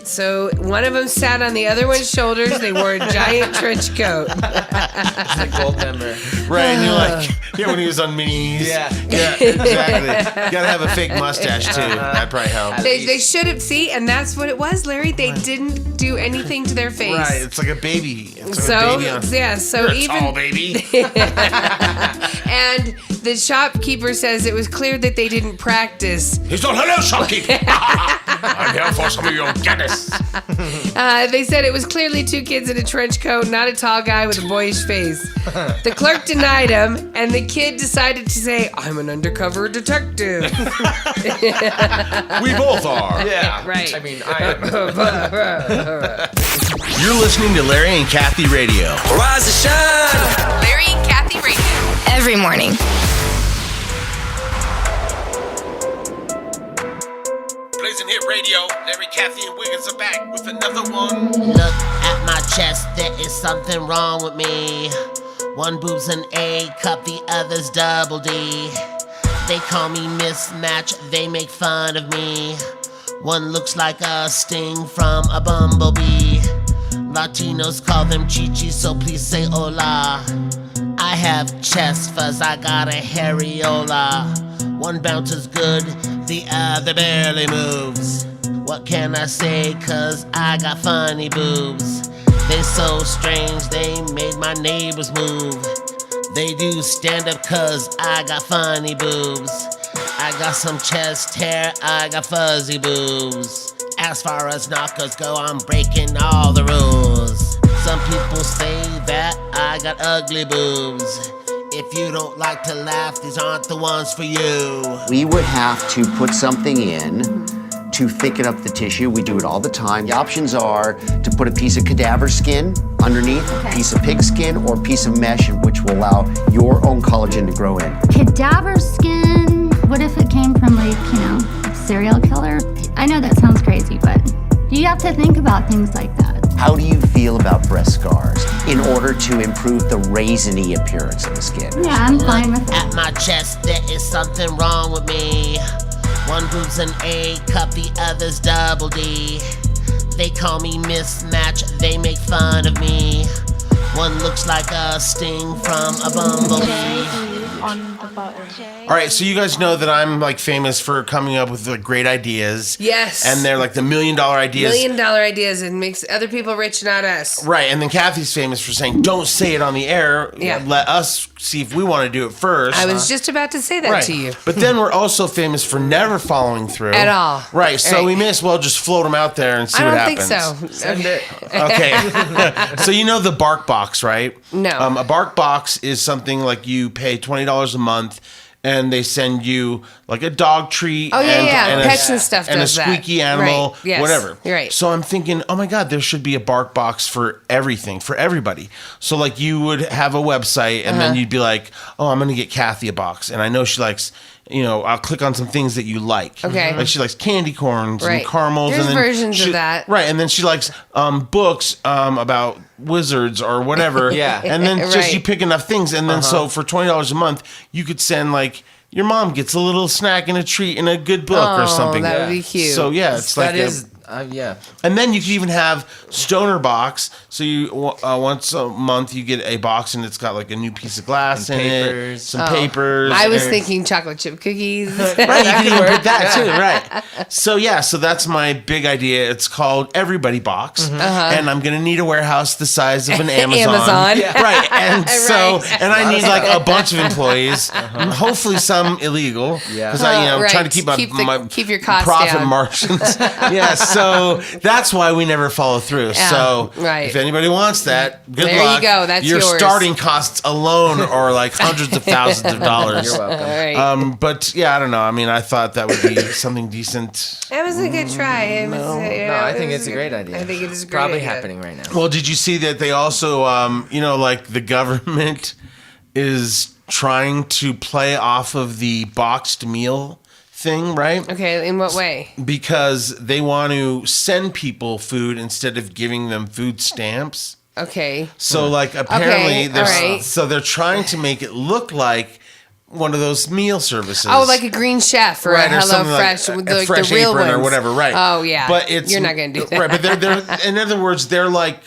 So one of them sat on the other one's shoulders. They wore a giant trench coat. It's like gold member. Right, and you're like, yeah, when he was on minis. Yeah. Yeah, exactly. You gotta have a fake mustache, too. That'd probably help. They should have, and that's what it was, Larry. They didn't do anything to their face. Right, it's like a baby. It's like So a baby on. yeah, so You're a even tall baby. and the shopkeeper says it was clear that they didn't practice. He's all, hello, shopkeeper. I'm here for some of your Guinness. They said it was clearly 2 kids in a trench coat, not a tall guy with a boyish face. The clerk denied him, and the kid decided to say, "I'm an undercover detective." We both are. Yeah. Right. I mean, I am. You're listening to Larry and Kathie Radio. Rise and shine. Larry and Kathie Radio. Every morning. Blazing Hit Radio. Larry, Kathie, and Wiggins are back with another one. Look at my chest, there is something wrong with me. One boob's an A cup, the other's double D. They call me mismatch, they make fun of me. One looks like a sting from a bumblebee. Latinos call them chichis, so please say hola. I have chest fuzz, I got a areola. One bounces good, the other barely moves. What can I say, cause I got funny boobs. They so strange, they made my neighbors move. They do stand up cause I got funny boobs. I got some chest hair, I got fuzzy boobs. As far as knockers go, I'm breaking all the rules. Some people say that I got ugly boobs. If you don't like to laugh, these aren't the ones for you. We would have to put something in to thicken up the tissue. We do it all the time. The options are to put a piece of cadaver skin underneath, a piece of pig skin, or a piece of mesh, which will allow your own collagen to grow in. Cadaver skin? What if it came from, like, a serial killer? I know that sounds crazy, but you have to think about things like that. How do you feel about breast scars in order to improve the raisiny appearance of the skin? Yeah, I'm fine with At that. my chest, there is something wrong with me. One boob's an A cup, the other's double D. They call me mismatch, they make fun of me. One looks like a sting from a bumblebee. On the button. All right, so you guys know that I'm like famous for coming up with like great ideas. Yes. And they're like the $1 million ideas. $1 million ideas and makes other people rich, not us. Right, and then Kathie's famous for saying, "Don't say it on the air. Yeah. Let us see if we want to do it first." I was just about to say that right. to you. But then we're also famous for never following through At all. Right, so Right. we may as well just float them out there and see I what don't happens. think so. Send it. Okay. So you know the Bark Box, right? No. A Bark Box is something like you pay $20 a month, and they send you like a dog treat. Oh, yeah, and, yeah. and Pets and stuff and does a that. squeaky animal, Right. Yes. whatever. You're right. So I'm thinking, oh my God, there should be a Bark Box for everything, for everybody. So like you would have a website, and then you'd be like, oh, I'm gonna get Kathie a box, and I know she likes. I'll click on some things that you like. Okay. Like she likes candy corns Right. and caramels. There's and then versions of that. Right, and then she likes books about wizards or whatever. Yeah. And then just Right. you pick enough things, and then so for $20 a month, you could send like your mom gets a little snack and a treat and a good book or something. that would be cute. So yeah, it's like That is, yeah. and then you could even have Stoner Box. So you once a month you get a box, and it's got like a new piece of glass And in it, papers. some papers. I was and- thinking chocolate chip cookies. Right, you can even put that too, right? So yeah, so that's my big idea. It's called Everybody Box, and I'm gonna need a warehouse the size of an Amazon. Amazon. Yeah. Right? And so, Right. and I need like a bunch of employees, hopefully some illegal, Yeah. because I, Right. trying to keep Keep your costs profit down. margins. Yeah, so that's why we never follow through. Yeah, So right. if anybody wants that, good There you luck. go, that's your yours. starting costs alone are like hundreds of thousands of dollars. You're welcome. All right. But yeah, I don't know. I mean, I thought that would be something decent. That was a good try. It was, No, I think it's a great idea. I think it is a great Probably idea. happening right now. Well, did you see that they also, like the government is trying to play off of the boxed meal thing, right? Okay, in what way? Because they want to send people food instead of giving them food stamps. Okay. So, like, apparently, all right. so they're trying to make it look like one of those meal services. Oh, like a Green Chef or Right, a or Hello something Fresh like with a the Fresh real Apron ones. or whatever, right? Oh yeah, but it's you're not gonna do that, right? But they're in other words, they're like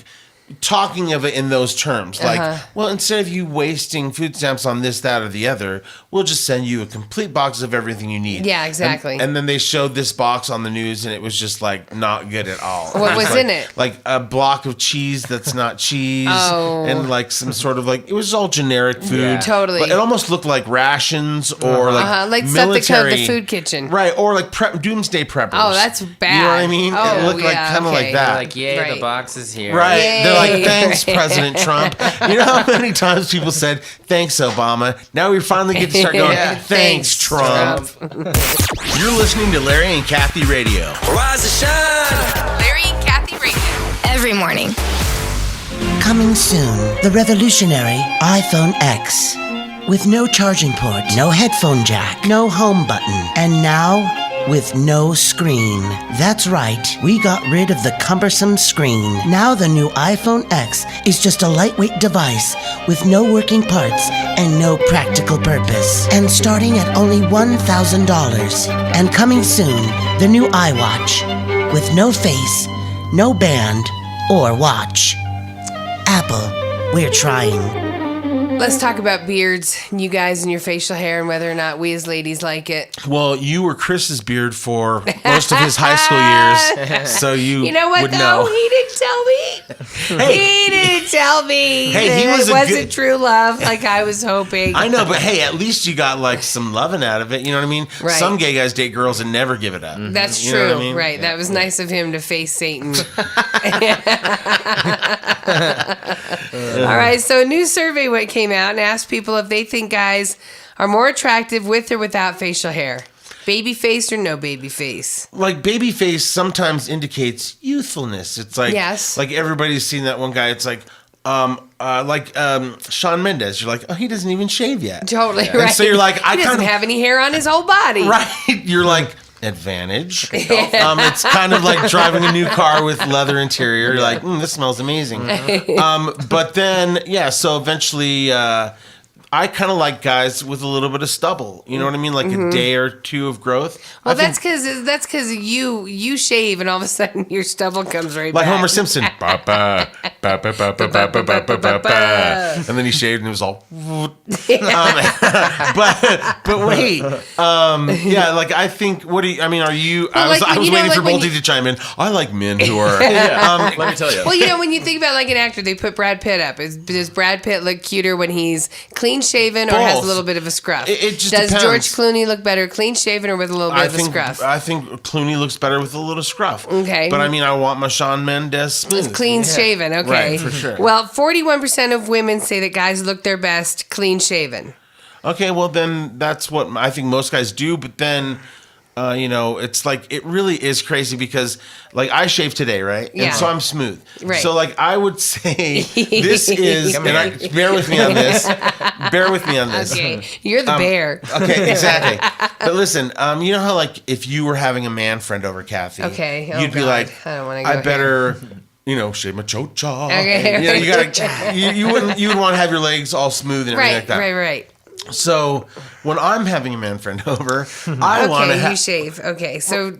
talking of it in those terms, like, well, instead of you wasting food stamps on this, that, or the other, we'll just send you a complete box of everything you need. Yeah, exactly. And then they showed this box on the news, and it was just like not good at all. What was like, in it? Like a block of cheese that's not cheese, Oh. and like some sort of like it was all generic food. Yeah. Totally. But it almost looked like rations or like stuff that comes the food kitchen. Right, or like doomsday preppers. Oh, that's bad. You know what I mean? Oh, it looked like yeah, kind of okay. like that. Like, yay, Right. the box is here. Right. Yay. They're like, thanks, President Trump. You know how many times people said, thanks, Obama? Now we finally get to start going, Yeah. thanks, Trump. You're listening to Larry and Kathie Radio. Rise and shine. Larry and Kathie Radio. Every morning. Coming soon, the revolutionary iPhone X. With no charging port, no headphone jack, no home button, and now with no screen. That's right, we got rid of the cumbersome screen. Now the new iPhone X is just a lightweight device with no working parts and no practical purpose. And starting at only $1,000. And coming soon, the new iWatch with no face, no band, or watch. Apple, we're trying. Let's talk about beards, you guys, and your facial hair, and whether or not we as ladies like it. Well, you were Chris's beard for most of his high school years, so you know what, would though? know. He didn't tell me. He didn't tell me Hey, he that was it a wasn't good- true love like I was hoping. I know, but hey, at least you got like some loving out of it. You know what I mean? Right. Some gay guys date girls and never give it up. That's You true, know what I mean? right? That was nice of him to face Satan. All right, so a new survey came out and asked people if they think guys are more attractive with or without facial hair. Baby face or no baby face? Like baby face sometimes indicates youthfulness. It's like Yes. like everybody's seen that one guy. It's like Shawn Mendes. You're like, oh, he doesn't even shave yet. Totally And right. so you're like, I he doesn't kind of have any hair on his whole body. right. You're like advantage. It's kind of like driving a new car with leather interior. You're like, this smells amazing. But then so eventually. I kind of like guys with a little bit of stubble. You know what I mean? Like a day or two of growth. Well, that's because you shave and all of a sudden your stubble comes right like back. Homer Simpson. Ba, ba, ba, ba, ba, ba, ba, ba, ba, ba, ba. And then he shaved and it was all. But wait. Like I think. What do you? I mean, are you? I was waiting for Bolty to chime in. I like men who are. Let me tell you. Well, when you think about like an actor, they put Brad Pitt up. Does Brad Pitt look cuter when he's clean shaven or has a little bit of a scruff? It just Does depends. George Clooney look better clean shaven or with a little bit of a scruff? I think Clooney looks better with a little scruff. Okay. But I mean, I want my Shawn Mendes smooth. It's clean shaven, okay. Right, for sure. Well, 41% of women say that guys look their best clean shaven. Okay, well then that's what I think most guys do. But then, it's like it really is crazy because like I shaved today, right? Yeah. And so I'm smooth. Right. So like I would say this is, bear with me on this. Bear with me on this. Okay, you're the bear. Okay, exactly. But listen, you know how like if you were having a man friend over, Kathy, Okay. Oh, you'd be God. like, I don't wanna go I here. better. Shave my chocha. Okay. You gotta. You would want to have your legs all smooth and everything like that. Right. So when I'm having a man friend over, I want to Okay, have. you shave. Okay, so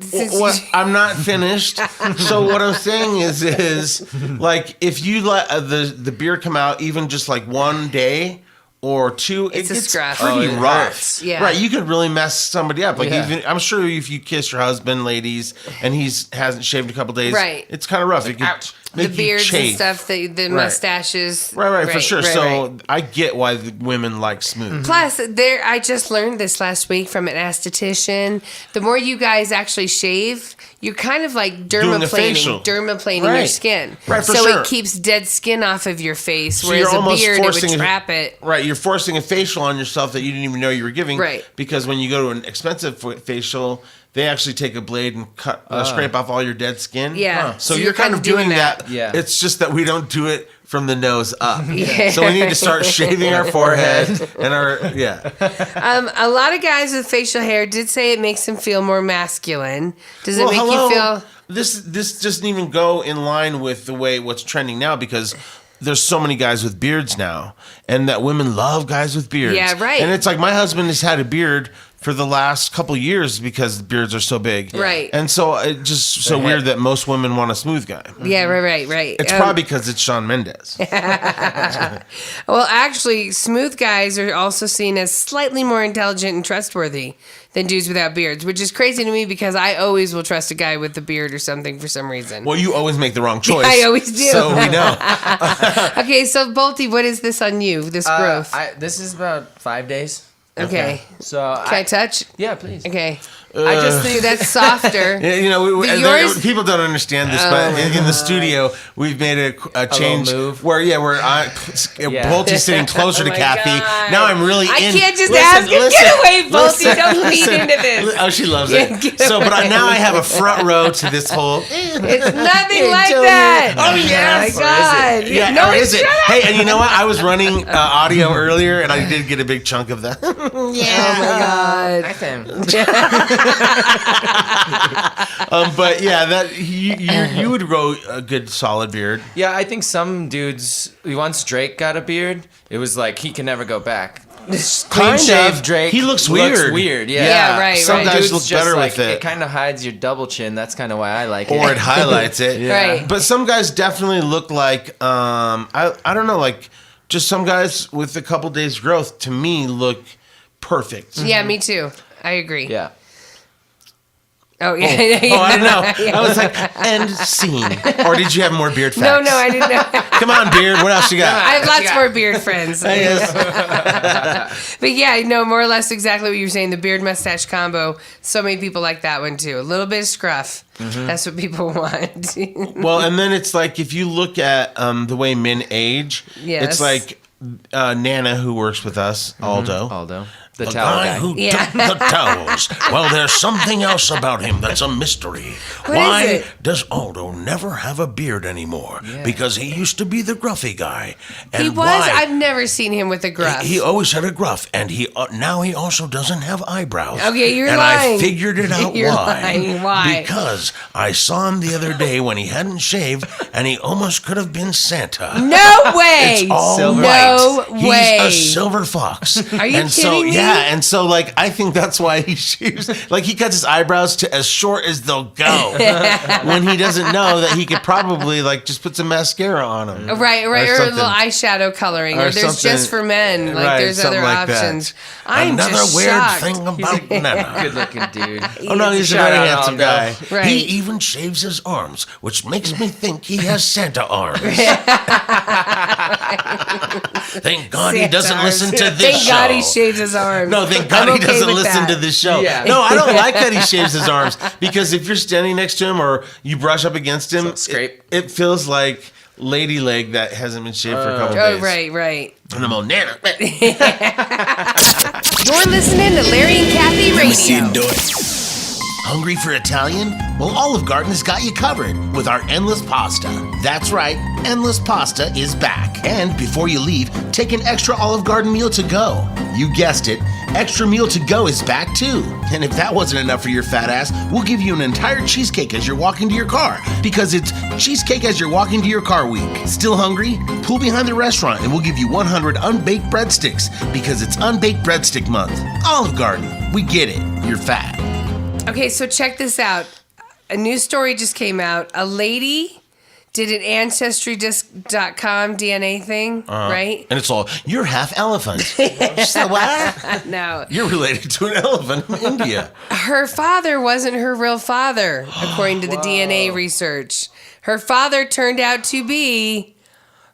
I'm not finished. So what I'm saying is like if you let the beard come out even just like one day or two, It's it a gets scruff. pretty it rough. hurts. Yeah. Right, you could really mess somebody up. Like Yeah. even I'm sure if you kiss your husband, ladies, and hasn't shaved a couple days, Right. it's kind of rough. It could the make you beards and chafe. stuff, the mustaches. Right, for sure. right, So right. I get why the women like smooth. Plus, I just learned this last week from an esthetician. The more you guys actually shave, you're kind of like Doing a facial. dermaplaning your Right. skin. Right, for so sure. it keeps dead skin off of your face, So whereas you're a almost beard, it would forcing trap it. Right, you're forcing a facial on yourself that you didn't even know you were giving. Right. Because when you go to an expensive facial, they actually take a blade and scrape off all your dead skin. Yeah. So you're kind of doing that. Yeah. It's just that we don't do it from the nose up. Yeah. So we need to start shaving our forehead and A lot of guys with facial hair did say it makes them feel more masculine. Does it make you feel? This doesn't even go in line with the way what's trending now because there's so many guys with beards now, and that women love guys with beards. Yeah, right. And it's like my husband has had a beard for the last couple years because the beards are so big. Right. And so it's just so weird that most women want a smooth guy. Yeah, right. It's probably because it's Shawn Mendes. Well, actually, smooth guys are also seen as slightly more intelligent and trustworthy than dudes without beards, which is crazy to me because I always will trust a guy with a beard or something for some reason. Well, you always make the wrong choice. I always do. So we know. Okay, so Bolty, what is this on you, this growth? This is about 5 days. Okay. So Can I touch? Yeah, please. Okay. I just think that's softer. Yeah, you know, But yours- people don't understand this, but in the studio, we've made a change move. where Bolty's sitting closer to my Kathy. God. Now I'm really I in. can't just ask him, get away, Bolty. Don't lead into this. Oh, she loves Yeah, it. get So, but away. now I have a front row to this whole. It's nothing like that. Oh, yes. Oh, my God. Yeah, No, or is it? shut up. Hey, and you know what? I was running audio earlier, and I did get a big chunk of that. Oh, my God. I can. But yeah, that you would grow a good solid beard. Yeah, I think some dudes. Once Drake got a beard, it was like he can never go back. Clean shaved Drake. He looks weird. Yeah, right. Some guys look just better like, with it. It kind of hides your double chin. That's kind of why I like it. Or it highlights it. Right. But some guys definitely look like I don't know, like just some guys with a couple days growth to me look perfect. Yeah, me too. I agree. Yeah. Oh, yeah. Oh, I don't know. I was like, end scene. Or did you have more beard facts? No, I didn't know. Come on, beard. What else you got? I have lots more beard friends. But yeah, no, more or less exactly what you were saying. The beard mustache combo. So many people like that one too. A little bit of scruff. Mm-hmm. That's what people want. Well, and then it's like if you look at the way men age, it's like Nana, who works with us, Aldo. The guy who took the towels. Well, there's something else about him that's a mystery. Why does Aldo never have a beard anymore? Yeah. Because he used to be the gruffy guy. And he was. I've never seen him with a gruff. He always had a gruff, and now he also doesn't have eyebrows. Okay, you're lying. lying. And I figured it out you're why. Lying. Why? Because I saw him the other day when he hadn't shaved, and he almost could have been Santa. No way. It's all no white. way. He's a silver fox. Are you and kidding me? Yeah, and so like I think that's why he shaves. Like he cuts his eyebrows to as short as they'll go, when he doesn't know that he could probably like just put some mascara on them. Right, or a little eyeshadow coloring. Or there's just for men. Like there's other options. I'm Another just weird shocked. thing about Nana. Good looking dude. Oh no, he's a very handsome guy. Right. He even shaves his arms, which makes me think he has Santa arms. Thank God he doesn't listen to this Thank show. God he shaves his arms. No, thank God he doesn't listen to this show. Yeah. No, I don't like that he shaves his arms because if you're standing next to him or you brush up against him, it feels like lady leg that hasn't been shaved for a couple days. Oh, right. And I'm all Nana. You're listening to Larry and Kathie Radio. Hungry for Italian? Well, Olive Garden has got you covered with our Endless Pasta. That's right, Endless Pasta is back. And before you leave, take an extra Olive Garden meal to go. You guessed it, extra meal to go is back too. And if that wasn't enough for your fat ass, we'll give you an entire cheesecake as you're walking to your car, because it's Cheesecake as you're walking to your car week. Still hungry? Pull behind the restaurant and we'll give you 100 unbaked breadsticks, because it's Unbaked Breadstick Month. Olive Garden, we get it, you're fat. Okay, so check this out. A new story just came out. A lady did an Ancestry.com DNA thing, right? And it's all, you're half elephant. So what? No. You're related to an elephant in India. Her father wasn't her real father, according to the DNA research. Her father turned out to be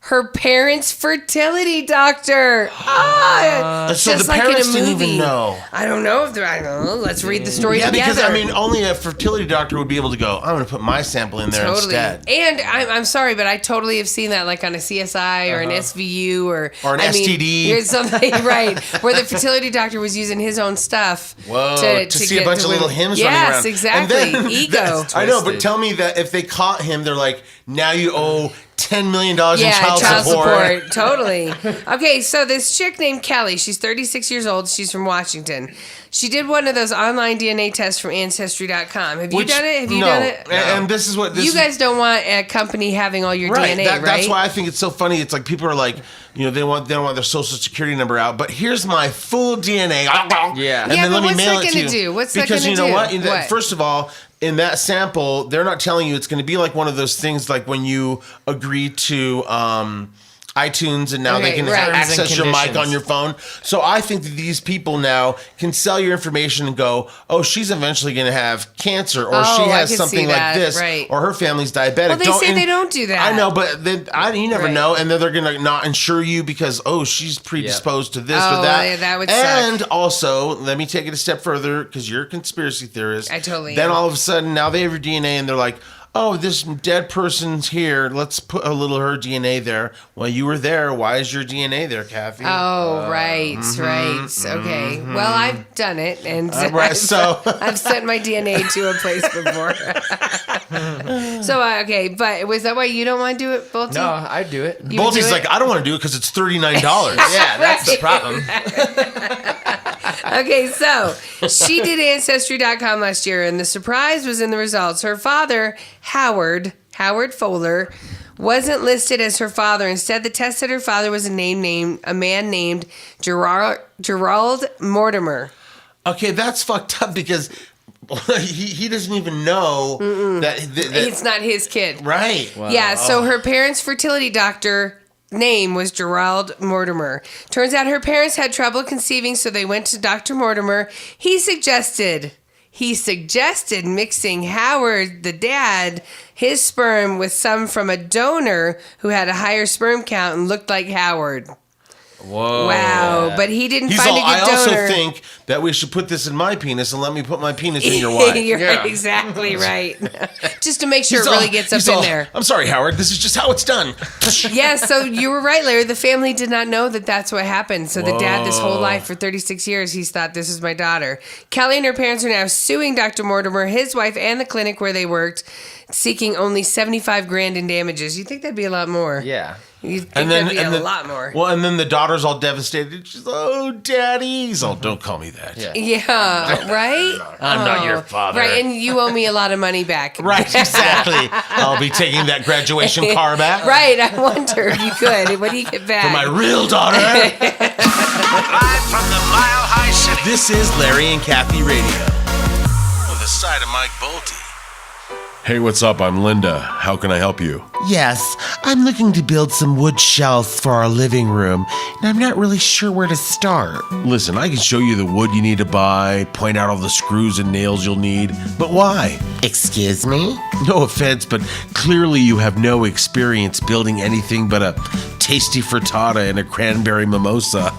her parents' fertility doctor. So the parents didn't even know. I don't know if I don't know. Let's read the story together. Yeah, because I mean, only a fertility doctor would be able to go, I'm going to put my sample in there instead. And I'm sorry, but I totally have seen that, like on a CSI or an SVU or an STD or something, right? Where the fertility doctor was using his own stuff. Whoa! To see a bunch of little hymns running around. Yes, exactly. And then, Ego. I know, but tell me that if they caught him, they're like, now you owe $10 million in child support. Totally. Okay, so this chick named Kelly, she's 36 years old. She's from Washington. She did one of those online DNA tests from Ancestry.com. Have you done it? Have you done it? No. And this is what... You guys don't want a company having all your DNA, right? That's why I think it's so funny. It's like people are like, they don't want their social security number out, but here's my full DNA. Yeah. And then let me mail it to you. Do? What's that going to do? Because you know what? First of all, in that sample, they're not telling you it's going to be like one of those things like when you agree to iTunes and now they can access your mic on your phone. So I think that these people now can sell your information and go, oh, she's eventually going to have cancer or she has something like this or her family's diabetic. Well, they say they don't do that. I know, but you never know. And then they're going to not insure you because, she's predisposed to this or that. Yeah, that would and suck. Also, let me take it a step further because you're a conspiracy theorist. I totally Then am. all of a sudden, now they have your DNA and they're like, oh, this dead person's here. Let's put a little her DNA there. Well, you were there. Why is your DNA there, Kathie? Oh, right. Okay. Well, I've done it, and I've sent my DNA to a place before. So, okay, but was that why you don't want to do it, Bolty? No, I'd do it. Bolty's like, I don't want to do it because it's $39. Yeah, that's the problem. Okay, so she did Ancestry.com last year, and the surprise was in the results. Her father, Howard Fowler, wasn't listed as her father. Instead, the test said her father was a man named Gerald Mortimer. Okay, that's fucked up because he doesn't even know that it's not his kid. Right. Wow. Yeah, so her parents' fertility doctor name was Gerald Mortimer. Turns out her parents had trouble conceiving, so they went to Dr. Mortimer. He suggested mixing Howard, the dad, his sperm with some from a donor who had a higher sperm count and looked like Howard. Whoa. Wow. But he didn't find a good donor. I also think that we should put this in my penis and let me put my penis in your wife. You're exactly right. Just to make sure it really gets up in there. I'm sorry, Howard. This is just how it's done. Yeah, so you were right, Larry. The family did not know that that's what happened. So the dad, this whole life, for 36 years, he's thought, this is my daughter. Kelly and her parents are now suing Dr. Mortimer, his wife, and the clinic where they worked, seeking only $75,000 in damages. You'd think that'd be a lot more. Yeah. You'd think that'd be a lot more. Well, and then the daughter's all devastated. She's like, oh, Daddy. He's all, don't call me that. Yeah, right? I'm not your father. Right, and you owe me a lot of money back. Right, exactly. I'll be taking that graduation car back. Right, I wonder if you could. What do you get back? For my real daughter. Live from the Mile High City. This is Larry and Kathie Radio. With a side of Mike Bolte. Hey, what's up? I'm Linda. How can I help you? Yes, I'm looking to build some wood shelves for our living room, and I'm not really sure where to start. Listen, I can show you the wood you need to buy, point out all the screws and nails you'll need, but why? Excuse me? No offense, but clearly you have no experience building anything but a tasty frittata and a cranberry mimosa.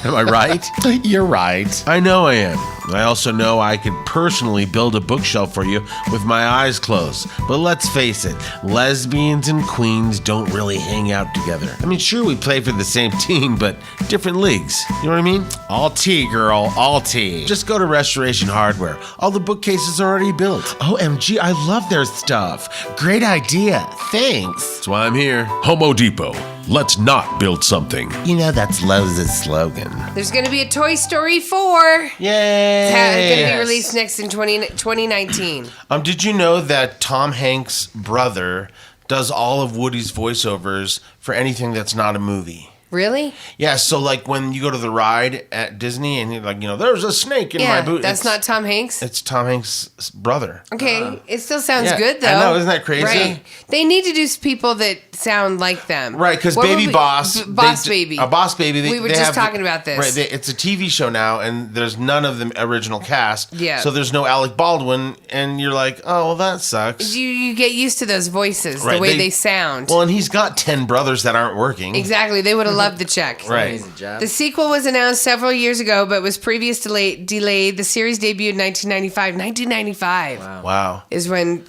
Am I right? You're right. I know I am. I also know I could personally build a bookshelf for you with my eyes closed. But let's face it, lesbians and queens don't really hang out together. I mean, sure, we play for the same team, but different leagues. You know what I mean? All tea, girl, all tea. Just go to Restoration Hardware. All the bookcases are already built. OMG, I love their stuff. Great idea. Thanks. That's why I'm here. Homo Depot. Let's not build something. You know, that's Lowe's slogan. There's going to be a Toy Story 4. Yay! It's going to be released next in 2019. Did you know that Tom Hanks' brother does all of Woody's voiceovers for anything that's not a movie? Really? Yeah, so like when you go to the ride at Disney and you're like, there's a snake in my boot. That's not Tom Hanks? It's Tom Hanks' brother. Okay, it still sounds good though. I know, isn't that crazy? Right. They need to do people that sound like them. Right, because Baby Boss. Boss Baby. Boss Baby. We were just talking about this. Right, it's a TV show now, and there's none of the original cast. Yeah. So there's no Alec Baldwin, and you're like, oh, well, that sucks. You get used to those voices, the way they sound. Well, and he's got 10 brothers that aren't working. Exactly. They would have loved the check. Right. The sequel was announced several years ago, but was previously delayed. The series debuted in 1995. 1995. Wow. Is when,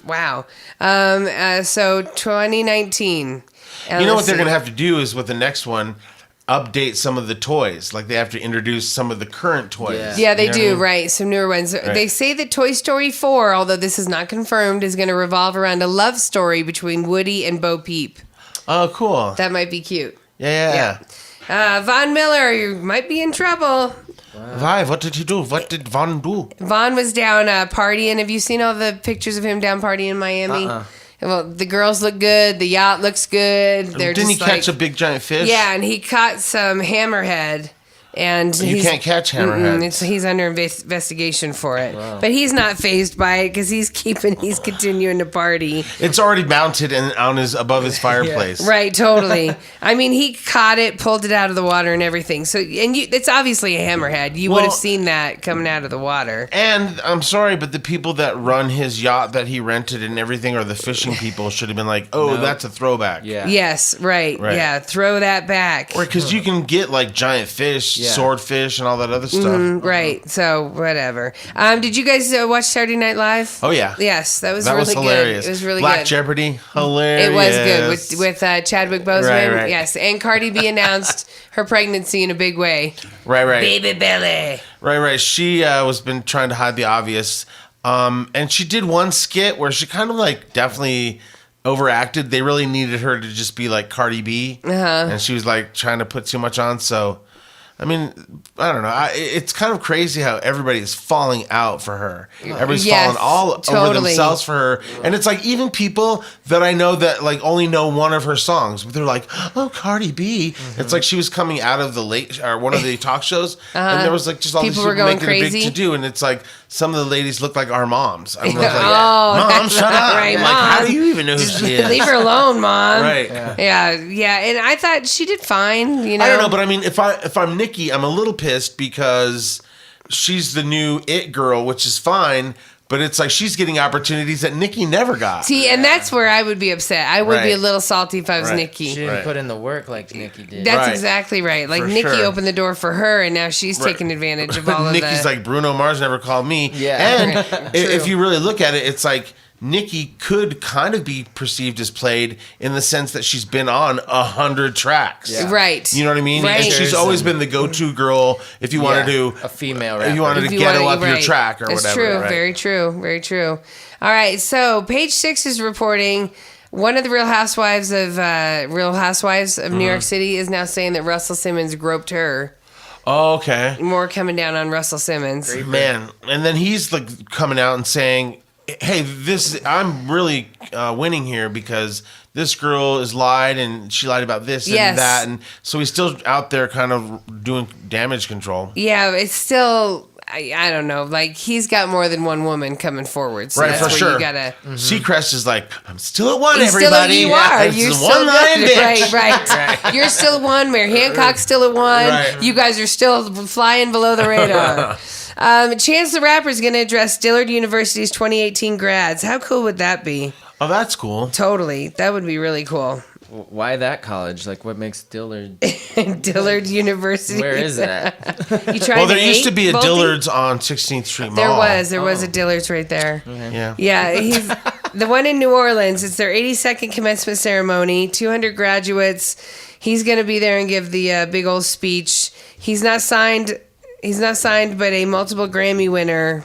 so 2019. You know what they're going to have to do is with the next one, update some of the toys. Like they have to introduce some of the current toys. Yeah, they do, right. Some newer ones. Right. They say that Toy Story 4, although this is not confirmed, is going to revolve around a love story between Woody and Bo Peep. Oh, cool. That might be cute. Yeah. Von Miller, you might be in trouble. Why? What did he do? What did Von do? Von was down partying. Have you seen all the pictures of him down partying in Miami? Well, the girls look good. The yacht looks good. Didn't he catch a big giant fish? Yeah, and he caught some hammerhead. And you can't catch hammerheads. He's under investigation for it. Wow. But he's not fazed by it because he's continuing to party. It's already mounted and above his fireplace. Yeah. Right, totally. I mean, he caught it, pulled it out of the water and everything. So, it's obviously a hammerhead. You would have seen that coming out of the water. And I'm sorry, but the people that run his yacht that he rented and everything, or the fishing people, should have been like, that's a throwback. Yeah. Yes, right. Yeah, throw that back. Or because you can get like giant fish. Yeah. Swordfish and all that other stuff. Right. So whatever. Did you guys watch Saturday Night Live? Oh yeah. Yes, that was really hilarious. Good. It was really Black good. Jeopardy, hilarious. It was good with Chadwick Boseman. Right. Yes, and Cardi B announced her pregnancy in a big way. Right. Baby belly. Right. She was been trying to hide the obvious, and she did one skit where she kind of like definitely overacted. They really needed her to just be like Cardi B, and she was like trying to put too much on. So. I mean, I don't know. It's kind of crazy how everybody is falling out for her. Everybody's falling all over themselves for her. And it's like even people that I know that like only know one of her songs, but they're like, oh, Cardi B. It's like she was coming out of the one of the talk shows, and there was like just all these people making crazy. A big to-do, and it's like some of the ladies look like our moms. I was like, Mom, shut up. Right, like, Mom. how do you even know who she is? Leave her alone, Mom. Right. Yeah. And I thought she did fine, you know. I don't know, but I mean, if I'm Nikki, I'm a little pissed because she's the new it girl, which is fine, but it's like she's getting opportunities that Nikki never got. See, and that's where I would be upset. I would be a little salty if I was Nikki. She didn't put in the work like Nikki did. That's exactly right. Like, For Nikki sure. opened the door for her, and now she's taking advantage of all of that. Nikki's like, Bruno Mars never called me. Yeah. And if you really look at it, it's like Nikki could kind of be perceived as played in the sense that she's been on 100 tracks. Yeah. Right. You know what I mean? Right. And she's always been the go-to girl if you want to do a female rapper. If you wanted to ghetto up your track or That's whatever. True. Right? Very true. Very true. All right. So Page 6 is reporting one of the Real Housewives of New York City is now saying that Russell Simmons groped her. Oh, okay. More coming down on Russell Simmons. Man. And then he's like coming out and saying, hey, I'm really winning here because this girl has lied and she lied about this and that. And so he's still out there kind of doing damage control. Yeah, it's still, I don't know. Like, he's got more than one woman coming forward. So that's for where sure. You gotta. Seacrest is like, I'm still at one, He's everybody. Still, you are. It's You're the still one-line good. bitch. Right. You're still at one. Mayor Hancock's still at one. Right. You guys are still flying below the radar. Chance the Rapper is going to address Dillard University's 2018 grads. How cool would that be? Oh, that's cool. Totally. That would be really cool. Why that college? Like, what makes Dillard? Dillard University. Where is that? You tried well, there used to be a Bolte? Dillard's on 16th Street Mall. There was a Dillard's right there. Okay. Yeah. Yeah, he's the one in New Orleans. It's their 82nd commencement ceremony. 200 graduates. He's going to be there and give the big old speech. He's not signed, but a multiple Grammy winner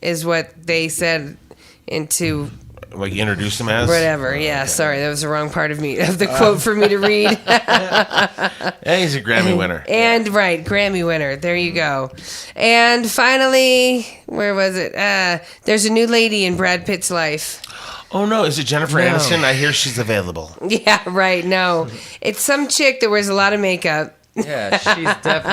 is what they said into. Like you introduced him as? Whatever, yeah. Sorry, that was the wrong part of the quote for me to read. Yeah, he's a Grammy winner. And, Grammy winner. There you go. And finally, where was it? There's a new lady in Brad Pitt's life. Oh, no. Is it Jennifer Aniston? I hear she's available. Yeah, right. No. It's some chick that wears a lot of makeup. Yeah,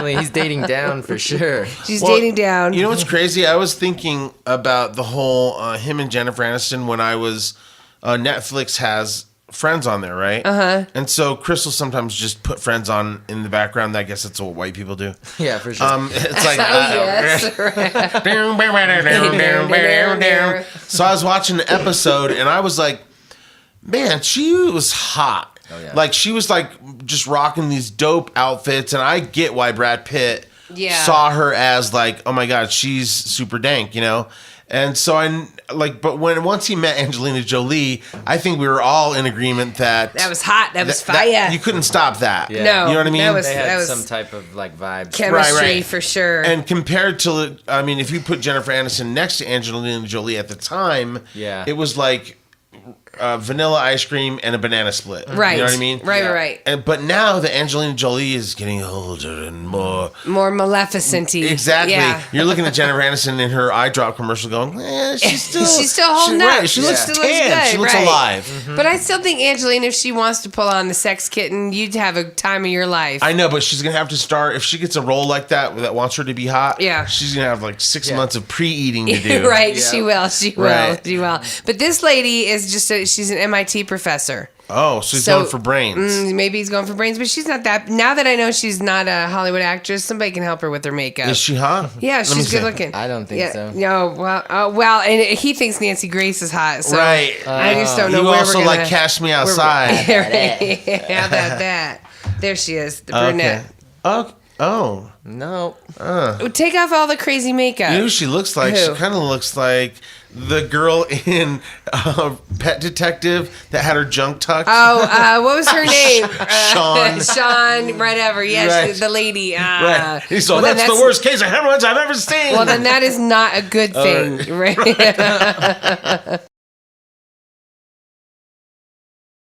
he's dating down for sure. She's dating down. You know what's crazy? I was thinking about the whole him and Jennifer Aniston when I was Netflix has Friends on there, right? Uh-huh. And so Crystal sometimes just put Friends on in the background. I guess that's what white people do. Yeah, for sure. It's like yes. So I was watching the episode and I was like, man, she was hot. Oh, yeah. Like she was like just rocking these dope outfits, and I get why Brad Pitt saw her as like, oh my god, she's super dank, you know. And so but once he met Angelina Jolie, I think we were all in agreement that was hot. That was fire. You couldn't stop that. Yeah. No, you know what I mean. They had some type of like vibe, chemistry for sure. And compared to, I mean, if you put Jennifer Aniston next to Angelina Jolie at the time, it was like vanilla ice cream and a banana split. Right. You know what I mean? Right. But now that Angelina Jolie is getting older and more Maleficent-y. Exactly. Yeah. You're looking at Jennifer Aniston in her eye drop commercial going, she's still holding up. Right. She looks still tan. looks good. She looks alive. Mm-hmm. But I still think Angelina, if she wants to pull on the sex kitten, you'd have a time of your life. I know, but she's going to have to start, if she gets a role like that wants her to be hot, she's going to have like 6 months of pre-eating to do. Right. Yeah. She will. She will. But this lady is just she's an MIT professor. Oh, so he's going for brains. Maybe he's going for brains, but she's not that. Now that I know she's not a Hollywood actress, somebody can help her with her makeup. Is she hot? Yeah, she's good looking. I don't think so. No, well, and he thinks Nancy Grace is hot. So right. I just don't know you where also we're gonna, like Cash Me Outside. How about that? There she is, the brunette. Okay. Oh. No. Take off all the crazy makeup. You know who she looks like? Who? She kind of looks like the girl in Pet Detective that had her junk tucked. Oh, what was her name? Sean, whatever. Yeah, right. the lady. Right. He's so, that's the worst case of hemorrhoids I've ever seen. Well, then that is not a good thing, right?